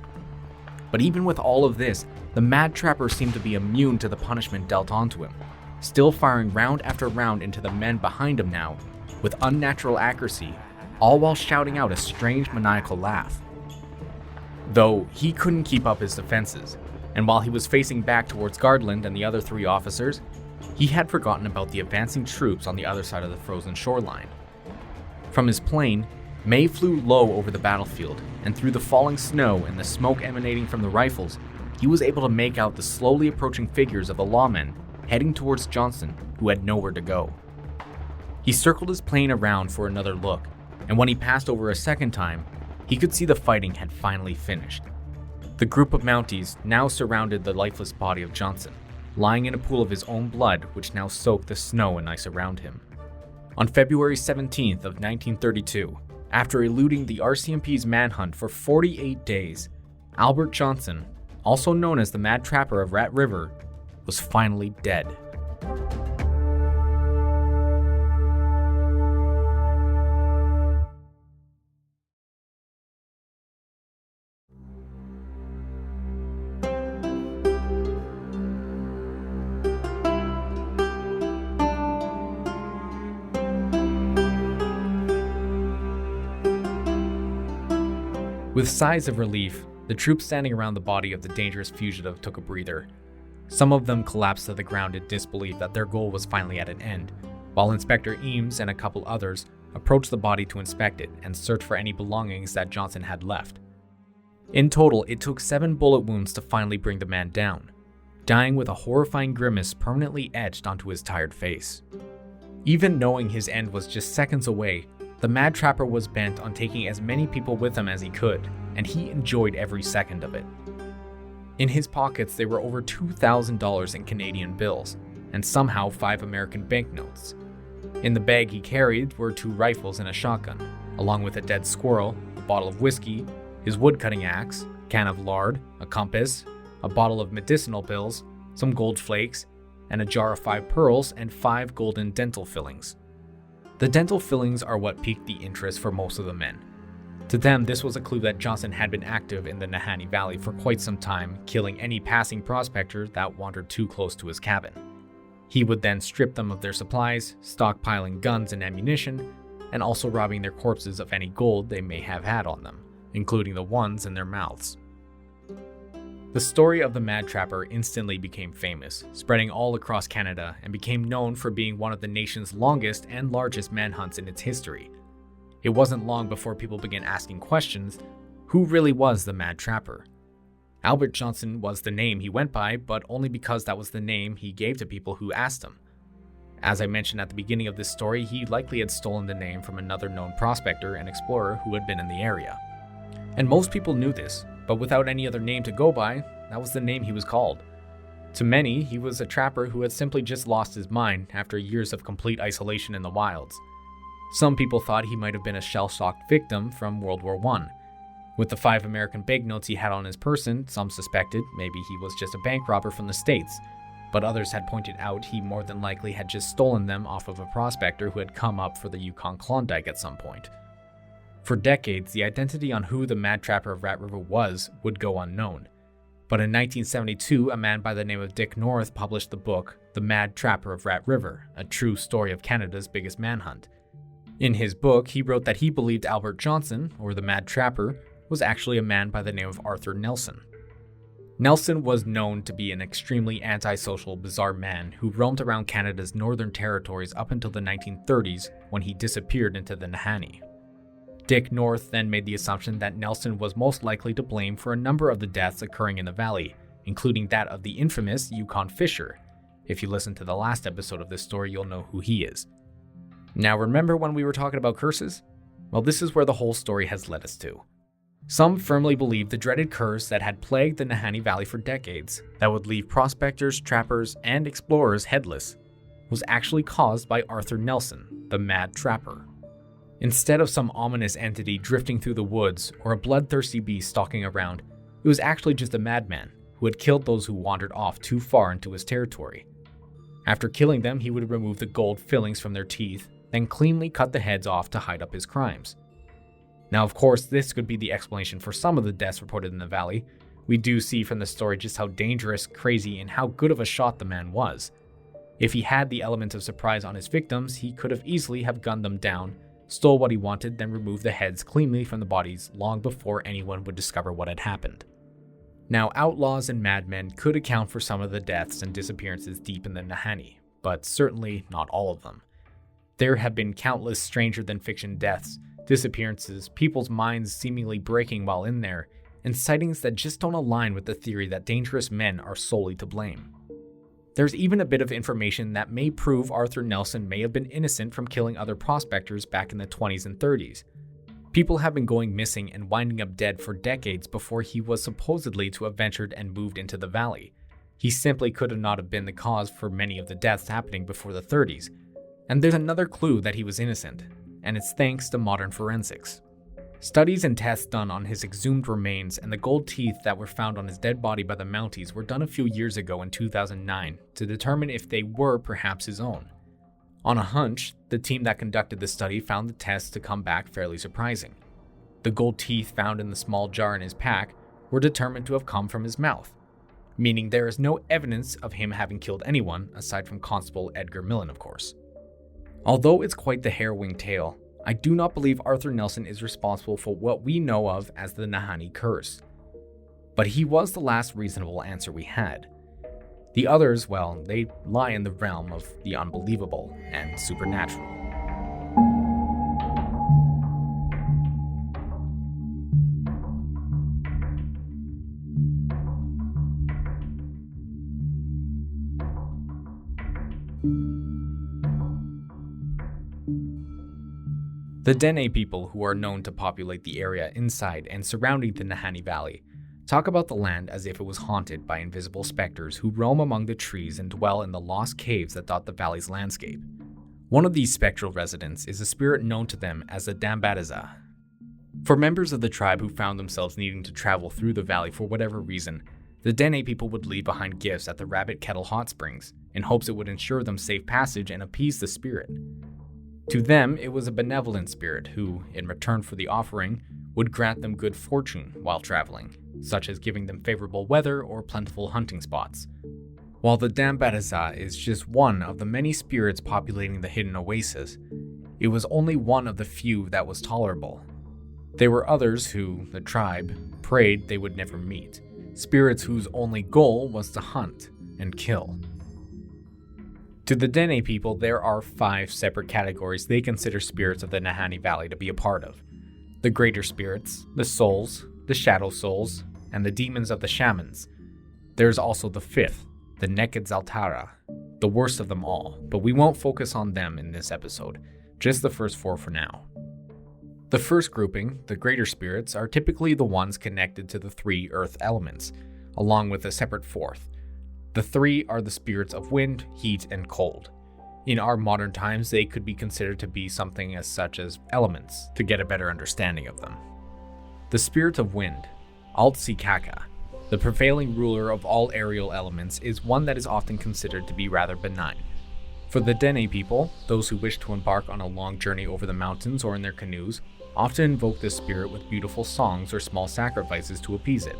But even with all of this, the Mad Trapper seemed to be immune to the punishment dealt onto him, still firing round after round into the men behind him now, with unnatural accuracy, all while shouting out a strange maniacal laugh. Though he couldn't keep up his defenses, and while he was facing back towards Gardland and the other 3 officers, he had forgotten about the advancing troops on the other side of the frozen shoreline. From his plane, May flew low over the battlefield, and through the falling snow and the smoke emanating from the rifles, he was able to make out the slowly approaching figures of the lawmen heading towards Johnson, who had nowhere to go. He circled his plane around for another look, and when he passed over a second time, he could see the fighting had finally finished. The group of Mounties now surrounded the lifeless body of Johnson, lying in a pool of his own blood which now soaked the snow and ice around him. On February 17th of 1932, after eluding the RCMP's manhunt for 48 days, Albert Johnson, also known as the Mad Trapper of Rat River, was finally dead. With sighs of relief, the troops standing around the body of the dangerous fugitive took a breather. Some of them collapsed to the ground in disbelief that their goal was finally at an end, while Inspector Eames and a couple others approached the body to inspect it and search for any belongings that Johnson had left. In total, it took 7 bullet wounds to finally bring the man down, dying with a horrifying grimace permanently etched onto his tired face. Even knowing his end was just seconds away, the Mad Trapper was bent on taking as many people with him as he could, and he enjoyed every second of it. In his pockets, there were over $2,000 in Canadian bills, and somehow 5 American banknotes. In the bag he carried were 2 rifles and a shotgun, along with a dead squirrel, a bottle of whiskey, his woodcutting axe, a can of lard, a compass, a bottle of medicinal pills, some gold flakes, and a jar of 5 pearls and 5 golden dental fillings. The dental fillings are what piqued the interest for most of the men. To them, this was a clue that Johnson had been active in the Nahanni Valley for quite some time, killing any passing prospector that wandered too close to his cabin. He would then strip them of their supplies, stockpiling guns and ammunition, and also robbing their corpses of any gold they may have had on them, including the ones in their mouths. The story of the Mad Trapper instantly became famous, spreading all across Canada, and became known for being one of the nation's longest and largest manhunts in its history. It wasn't long before people began asking questions: who really was the Mad Trapper? Albert Johnson was the name he went by, but only because that was the name he gave to people who asked him. As I mentioned at the beginning of this story, he likely had stolen the name from another known prospector and explorer who had been in the area. And most people knew this, but without any other name to go by, that was the name he was called. To many, he was a trapper who had simply just lost his mind after years of complete isolation in the wilds. Some people thought he might have been a shell-shocked victim from World War I. With the 5 American banknotes he had on his person, some suspected maybe he was just a bank robber from the States, but others had pointed out he more than likely had just stolen them off of a prospector who had come up for the Yukon Klondike at some point. For decades, the identity on who the Mad Trapper of Rat River was would go unknown. But in 1972, a man by the name of Dick North published the book The Mad Trapper of Rat River, a true story of Canada's biggest manhunt. In his book, he wrote that he believed Albert Johnson, or the Mad Trapper, was actually a man by the name of Arthur Nelson. Nelson was known to be an extremely antisocial, bizarre man who roamed around Canada's northern territories up until the 1930s when he disappeared into the Nahanni. Dick North then made the assumption that Nelson was most likely to blame for a number of the deaths occurring in the valley, including that of the infamous Yukon Fisher. If you listen to the last episode of this story, you'll know who he is. Now, remember when we were talking about curses? Well, this is where the whole story has led us to. Some firmly believe the dreaded curse that had plagued the Nahanni Valley for decades, that would leave prospectors, trappers, and explorers headless, was actually caused by Arthur Nelson, the Mad Trapper. Instead of some ominous entity drifting through the woods or a bloodthirsty beast stalking around, it was actually just a madman who had killed those who wandered off too far into his territory. After killing them, he would remove the gold fillings from their teeth, then cleanly cut the heads off to hide up his crimes. Now, of course, this could be the explanation for some of the deaths reported in the valley, We do see from the story just how dangerous, crazy, and how good of a shot the man was. If he had the element of surprise on his victims, he could have easily have gunned them down, stole what he wanted, then removed the heads cleanly from the bodies long before anyone would discover what had happened. Now, outlaws and madmen could account for some of the deaths and disappearances deep in the Nahanni, but certainly not all of them. There have been countless stranger-than-fiction deaths, disappearances, people's minds seemingly breaking while in there, and sightings that just don't align with the theory that dangerous men are solely to blame. There's even a bit of information that may prove Arthur Nelson may have been innocent from killing other prospectors back in the 20s and 30s. People have been going missing and winding up dead for decades before he was supposedly to have ventured and moved into the valley. He simply could not have been the cause for many of the deaths happening before the 30s. And there's another clue that he was innocent, and it's thanks to modern forensics. Studies and tests done on his exhumed remains and the gold teeth that were found on his dead body by the Mounties were done a few years ago in 2009 to determine if they were perhaps his own. On a hunch, the team that conducted the study found the tests to come back fairly surprising. The gold teeth found in the small jar in his pack were determined to have come from his mouth, meaning there is no evidence of him having killed anyone aside from Constable Edgar Millen, of course. Although it's quite the harrowing tale, I do not believe Arthur Nelson is responsible for what we know of as the Nahanni curse. But he was the last reasonable answer we had. The others, well, they lie in the realm of the unbelievable and supernatural. The Dene people, who are known to populate the area inside and surrounding the Nahanni Valley, talk about the land as if it was haunted by invisible specters who roam among the trees and dwell in the lost caves that dot the valley's landscape. One of these spectral residents is a spirit known to them as the Dambadaza. For members of the tribe who found themselves needing to travel through the valley for whatever reason, the Dene people would leave behind gifts at the Rabbit Kettle Hot Springs in hopes it would ensure them safe passage and appease the spirit. To them, it was a benevolent spirit who, in return for the offering, would grant them good fortune while traveling, such as giving them favorable weather or plentiful hunting spots. While the Dambadaza is just one of the many spirits populating the hidden oasis, it was only one of the few that was tolerable. There were others who, the tribe, prayed they would never meet, spirits whose only goal was to hunt and kill. To the Dene people, there are 5 separate categories they consider spirits of the Nahanni Valley to be a part of. The greater spirits, the souls, the shadow souls, and the demons of the shamans. There's also the 5th, the Nekedzaltara, the worst of them all, but we won't focus on them in this episode, just the first 4 for now. The first grouping, the greater spirits, are typically the ones connected to the 3 earth elements, along with a separate 4th. The 3 are the spirits of wind, heat, and cold. In our modern times, they could be considered to be something as such as elements, to get a better understanding of them. The spirit of wind, Altsikaka, the prevailing ruler of all aerial elements, is one that is often considered to be rather benign. For the Dene people, those who wish to embark on a long journey over the mountains or in their canoes, often invoke this spirit with beautiful songs or small sacrifices to appease it,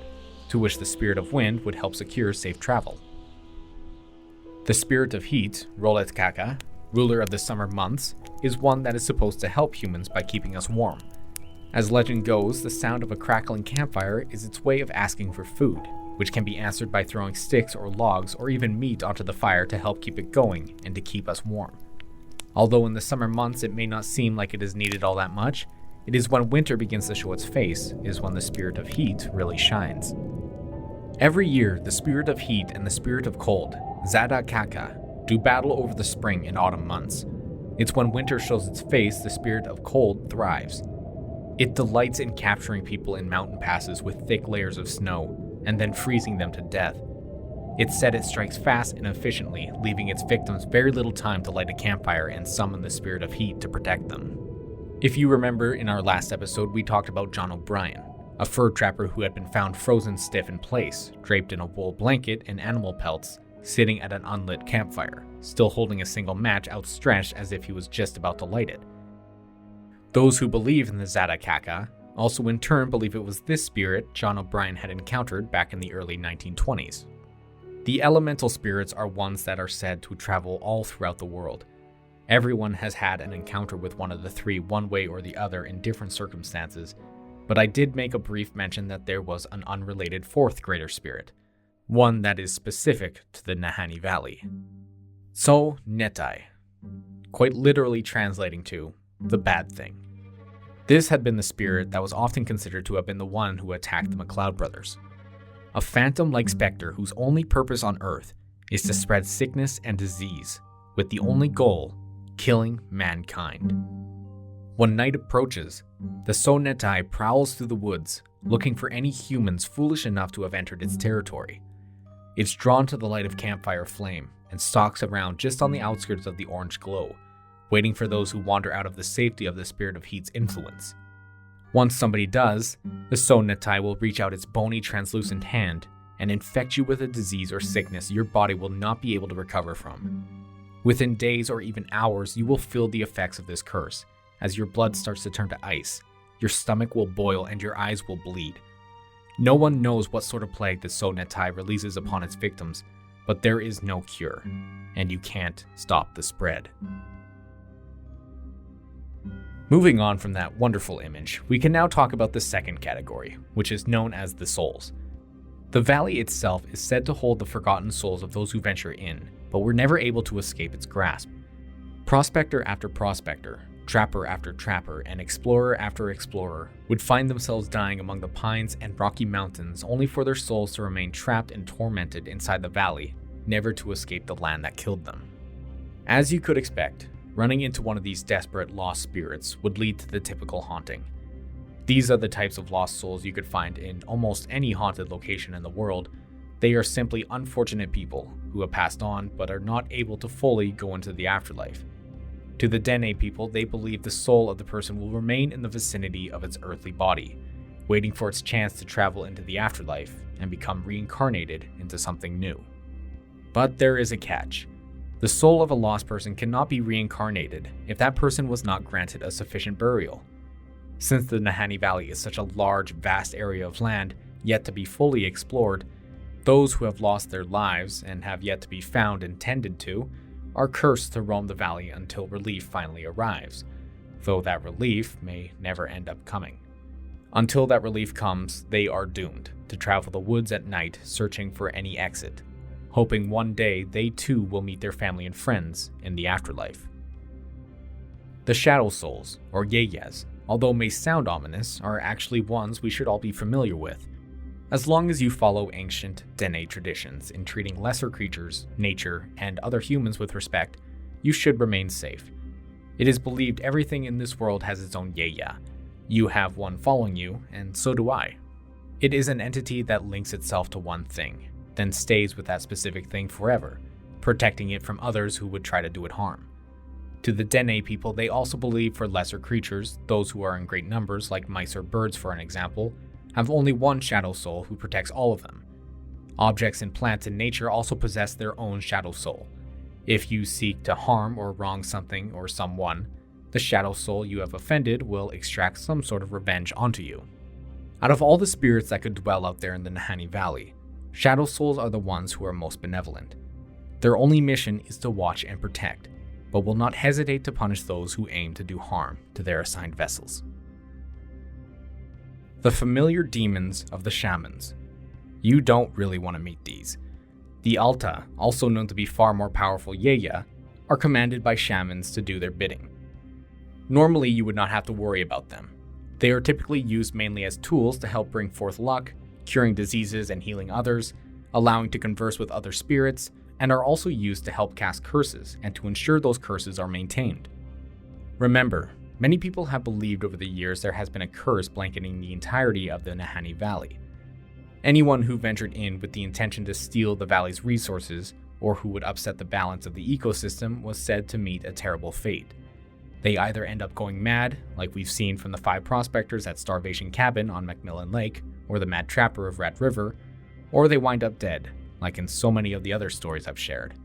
to which the spirit of wind would help secure safe travel. The spirit of heat, Roletkaka, ruler of the summer months, is one that is supposed to help humans by keeping us warm. As legend goes, the sound of a crackling campfire is its way of asking for food, which can be answered by throwing sticks or logs or even meat onto the fire to help keep it going and to keep us warm. Although in the summer months it may not seem like it is needed all that much, it is when winter begins to show its face is when the spirit of heat really shines. Every year, the spirit of heat and the spirit of cold, Zadakaka, do battle over the spring and autumn months. It's when winter shows its face the spirit of cold thrives. It delights in capturing people in mountain passes with thick layers of snow, and then freezing them to death. It's said it strikes fast and efficiently, leaving its victims very little time to light a campfire and summon the spirit of heat to protect them. If you remember, in our last episode we talked about John O'Brien, a fur trapper who had been found frozen stiff in place, draped in a wool blanket and animal pelts, sitting at an unlit campfire, still holding a single match outstretched as if he was just about to light it. Those who believe in the Zadakaka also in turn believe it was this spirit John O'Brien had encountered back in the early 1920s. The elemental spirits are ones that are said to travel all throughout the world. Everyone has had an encounter with one of the three one way or the other in different circumstances, but I did make a brief mention that there was an unrelated fourth greater spirit, one that is specific to the Nahanni Valley. So, Netai, quite literally translating to the bad thing. This had been the spirit that was often considered to have been the one who attacked the MacLeod brothers. A phantom-like specter whose only purpose on Earth is to spread sickness and disease, with the only goal, killing mankind. When night approaches, the Netai prowls through the woods, looking for any humans foolish enough to have entered its territory. It's drawn to the light of campfire flame and stalks around just on the outskirts of the orange glow, waiting for those who wander out of the safety of the Spirit of Heat's influence. Once somebody does, the Netai will reach out its bony, translucent hand and infect you with a disease or sickness your body will not be able to recover from. Within days or even hours, you will feel the effects of this curse, as your blood starts to turn to ice, your stomach will boil and your eyes will bleed. No one knows what sort of plague the Netai releases upon its victims, but there is no cure, and you can't stop the spread. Moving on from that wonderful image, we can now talk about the second category, which is known as the souls. The valley itself is said to hold the forgotten souls of those who venture in, but were never able to escape its grasp. Prospector after prospector, trapper after trapper, and explorer after explorer would find themselves dying among the pines and rocky mountains only for their souls to remain trapped and tormented inside the valley, never to escape the land that killed them. As you could expect, running into one of these desperate lost spirits would lead to the typical haunting. These are the types of lost souls you could find in almost any haunted location in the world. They are simply unfortunate people who have passed on but are not able to fully go into the afterlife. To the Dene people, they believe the soul of the person will remain in the vicinity of its earthly body, waiting for its chance to travel into the afterlife and become reincarnated into something new. But there is a catch. The soul of a lost person cannot be reincarnated if that person was not granted a sufficient burial. Since the Nahanni Valley is such a large, vast area of land yet to be fully explored, those who have lost their lives and have yet to be found and tended to are cursed to roam the valley until relief finally arrives, though that relief may never end up coming. Until that relief comes, they are doomed to travel the woods at night searching for any exit, hoping one day they too will meet their family and friends in the afterlife. The shadow souls, or Yeyes, although may sound ominous, are actually ones we should all be familiar with. As long as you follow ancient Dene traditions in treating lesser creatures, nature, and other humans with respect, you should remain safe. It is believed everything in this world has its own Yeya. You have one following you, and so do I. It is an entity that links itself to one thing, then stays with that specific thing forever, protecting it from others who would try to do it harm. To the Dene people, they also believe for lesser creatures, those who are in great numbers like mice or birds for an example, have only one shadow soul who protects all of them. Objects and plants in nature also possess their own shadow soul. If you seek to harm or wrong something or someone, the shadow soul you have offended will extract some sort of revenge onto you. Out of all the spirits that could dwell out there in the Nahanni Valley, shadow souls are the ones who are most benevolent. Their only mission is to watch and protect, but will not hesitate to punish those who aim to do harm to their assigned vessels. The familiar demons of the shamans. You don't really want to meet these. The Alta, also known to be far more powerful Yeya, are commanded by shamans to do their bidding. Normally, you would not have to worry about them. They are typically used mainly as tools to help bring forth luck, curing diseases and healing others, allowing to converse with other spirits, and are also used to help cast curses and to ensure those curses are maintained. Remember, many people have believed over the years there has been a curse blanketing the entirety of the Nahanni Valley. Anyone who ventured in with the intention to steal the valley's resources, or who would upset the balance of the ecosystem, was said to meet a terrible fate. They either end up going mad, like we've seen from the 5 prospectors at Starvation Cabin on Macmillan Lake, or the Mad Trapper of Rat River, or they wind up dead, like in so many of the other stories I've shared.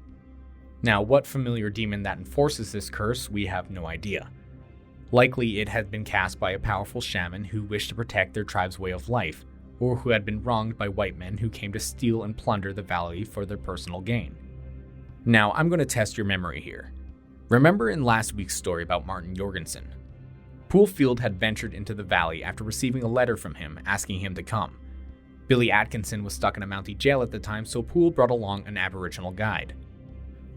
Now, what familiar demon that enforces this curse, we have no idea. Likely it had been cast by a powerful shaman who wished to protect their tribe's way of life, or who had been wronged by white men who came to steal and plunder the valley for their personal gain. Now, I'm going to test your memory here. Remember in last week's story about Martin Jorgensen? Poolfield had ventured into the valley after receiving a letter from him asking him to come. Billy Atkinson was stuck in a Mountie jail at the time, so Poole brought along an Aboriginal guide.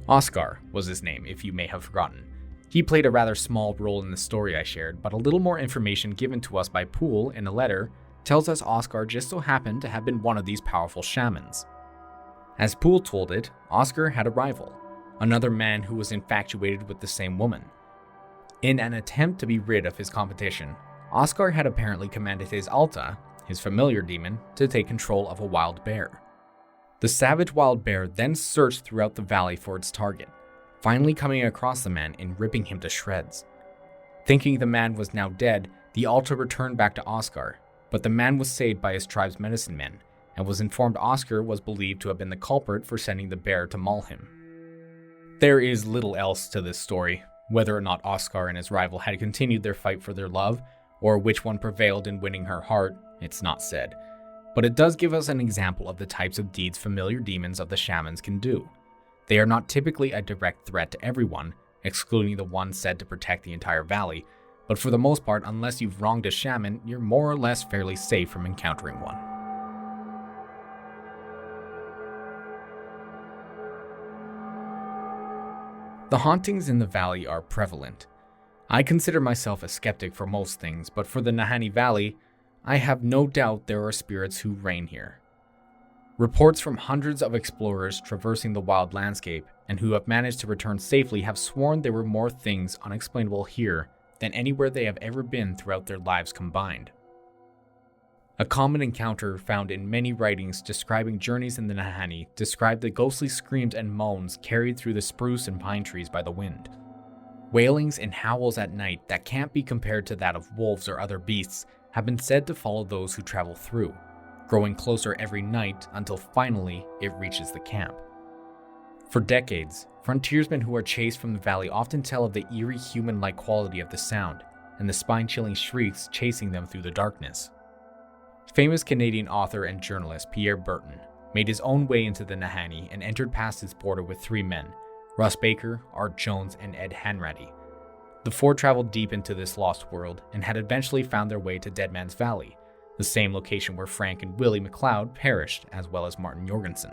Oscar was his name, if you may have forgotten. He played a rather small role in the story I shared, but a little more information given to us by Poole in a letter tells us Oscar just so happened to have been one of these powerful shamans. As Poole told it, Oscar had a rival, another man who was infatuated with the same woman. In an attempt to be rid of his competition, Oscar had apparently commanded his Alta, his familiar demon, to take control of a wild bear. The savage wild bear then searched throughout the valley for its target, finally coming across the man and ripping him to shreds. Thinking the man was now dead, the Alta returned back to Oscar, but the man was saved by his tribe's medicine men, and was informed Oscar was believed to have been the culprit for sending the bear to maul him. There is little else to this story. Whether or not Oscar and his rival had continued their fight for their love, or which one prevailed in winning her heart, it's not said. But it does give us an example of the types of deeds familiar demons of the shamans can do. They are not typically a direct threat to everyone, excluding the ones said to protect the entire valley, but for the most part, unless you've wronged a shaman, you're more or less fairly safe from encountering one. The hauntings in the valley are prevalent. I consider myself a skeptic for most things, but for the Nahanni Valley, I have no doubt there are spirits who reign here. Reports from hundreds of explorers traversing the wild landscape and who have managed to return safely have sworn there were more things unexplainable here than anywhere they have ever been throughout their lives combined. A common encounter found in many writings describing journeys in the Nahanni describe the ghostly screams and moans carried through the spruce and pine trees by the wind. Wailings and howls at night that can't be compared to that of wolves or other beasts have been said to follow those who travel through, growing closer every night until finally it reaches the camp. For decades, frontiersmen who are chased from the valley often tell of the eerie human-like quality of the sound and the spine-chilling shrieks chasing them through the darkness. Famous Canadian author and journalist Pierre Berton made his own way into the Nahanni and entered past its border with 3 men, Russ Baker, Art Jones, and Ed Hanratty. The 4 traveled deep into this lost world and had eventually found their way to Dead Man's Valley, the same location where Frank and Willie McLeod perished, as well as Martin Jorgensen.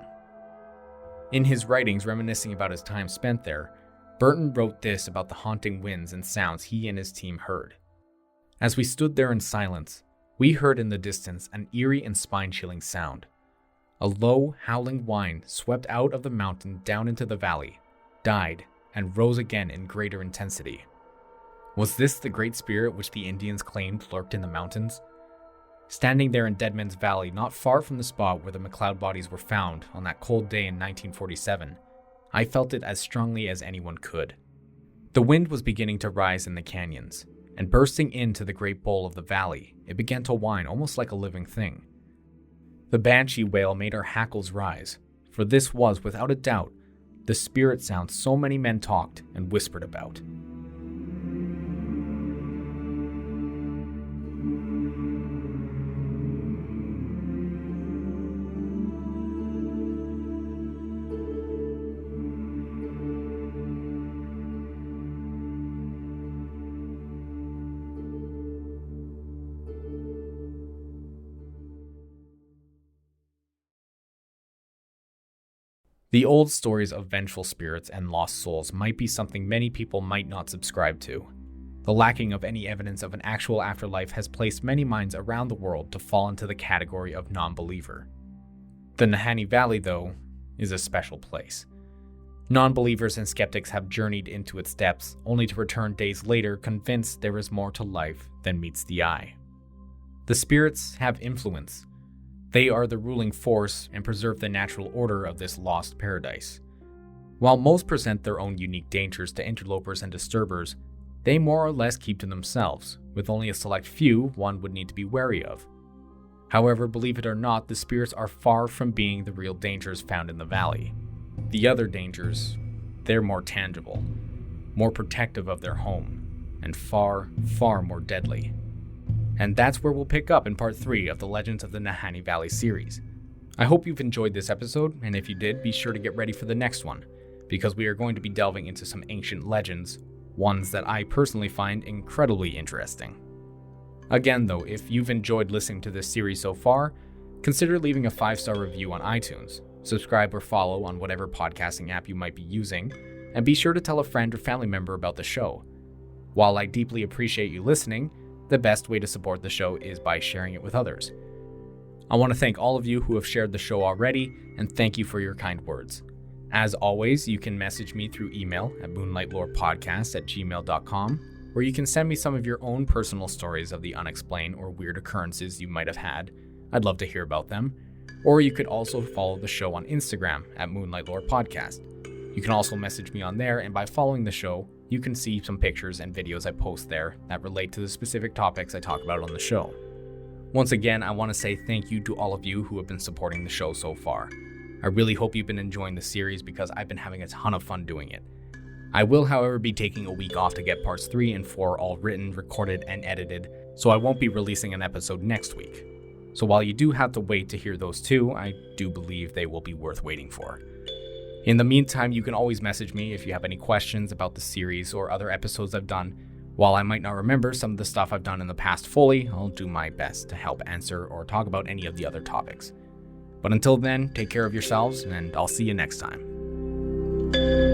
In his writings reminiscing about his time spent there, Burton wrote this about the haunting winds and sounds he and his team heard. As we stood there in silence, we heard in the distance an eerie and spine-chilling sound. A low, howling whine swept out of the mountain down into the valley, died, and rose again in greater intensity. Was this the great spirit which the Indians claimed lurked in the mountains? Standing there in Dead Man's Valley, not far from the spot where the McLeod bodies were found on that cold day in 1947, I felt it as strongly as anyone could. The wind was beginning to rise in the canyons, and bursting into the great bowl of the valley, it began to whine almost like a living thing. The banshee wail made our hackles rise, for this was, without a doubt, the spirit sound so many men talked and whispered about. The old stories of vengeful spirits and lost souls might be something many people might not subscribe to. The lacking of any evidence of an actual afterlife has placed many minds around the world to fall into the category of non-believer. The Nahanni Valley, though, is a special place. Non-believers and skeptics have journeyed into its depths, only to return days later convinced there is more to life than meets the eye. The spirits have influence. They are the ruling force and preserve the natural order of this lost paradise. While most present their own unique dangers to interlopers and disturbers, they more or less keep to themselves, with only a select few one would need to be wary of. However, believe it or not, the spirits are far from being the real dangers found in the valley. The other dangers, they're more tangible, more protective of their home, and far, far more deadly. And that's where we'll pick up in part 3 of the Legends of the Nahanni Valley series. I hope you've enjoyed this episode, and if you did, be sure to get ready for the next one, because we are going to be delving into some ancient legends, ones that I personally find incredibly interesting. Again though, if you've enjoyed listening to this series so far, consider leaving a 5-star review on iTunes, subscribe or follow on whatever podcasting app you might be using, and be sure to tell a friend or family member about the show. While I deeply appreciate you listening, the best way to support the show is by sharing it with others. I want to thank all of you who have shared the show already, and thank you for your kind words. As always, you can message me through email at moonlightlorepodcast@gmail.com, where you can send me some of your own personal stories of the unexplained or weird occurrences you might have had. I'd love to hear about them. Or you could also follow the show on Instagram at Moonlight Lore Podcast. You can also message me on there, and by following the show, you can see some pictures and videos I post there that relate to the specific topics I talk about on the show. Once again, I want to say thank you to all of you who have been supporting the show so far. I really hope you've been enjoying the series because I've been having a ton of fun doing it. I will, however, be taking a week off to get parts 3 and 4 all written, recorded, and edited, so I won't be releasing an episode next week. So while you do have to wait to hear those two, I do believe they will be worth waiting for. In the meantime, you can always message me if you have any questions about the series or other episodes I've done. While I might not remember some of the stuff I've done in the past fully, I'll do my best to help answer or talk about any of the other topics. But until then, take care of yourselves, and I'll see you next time.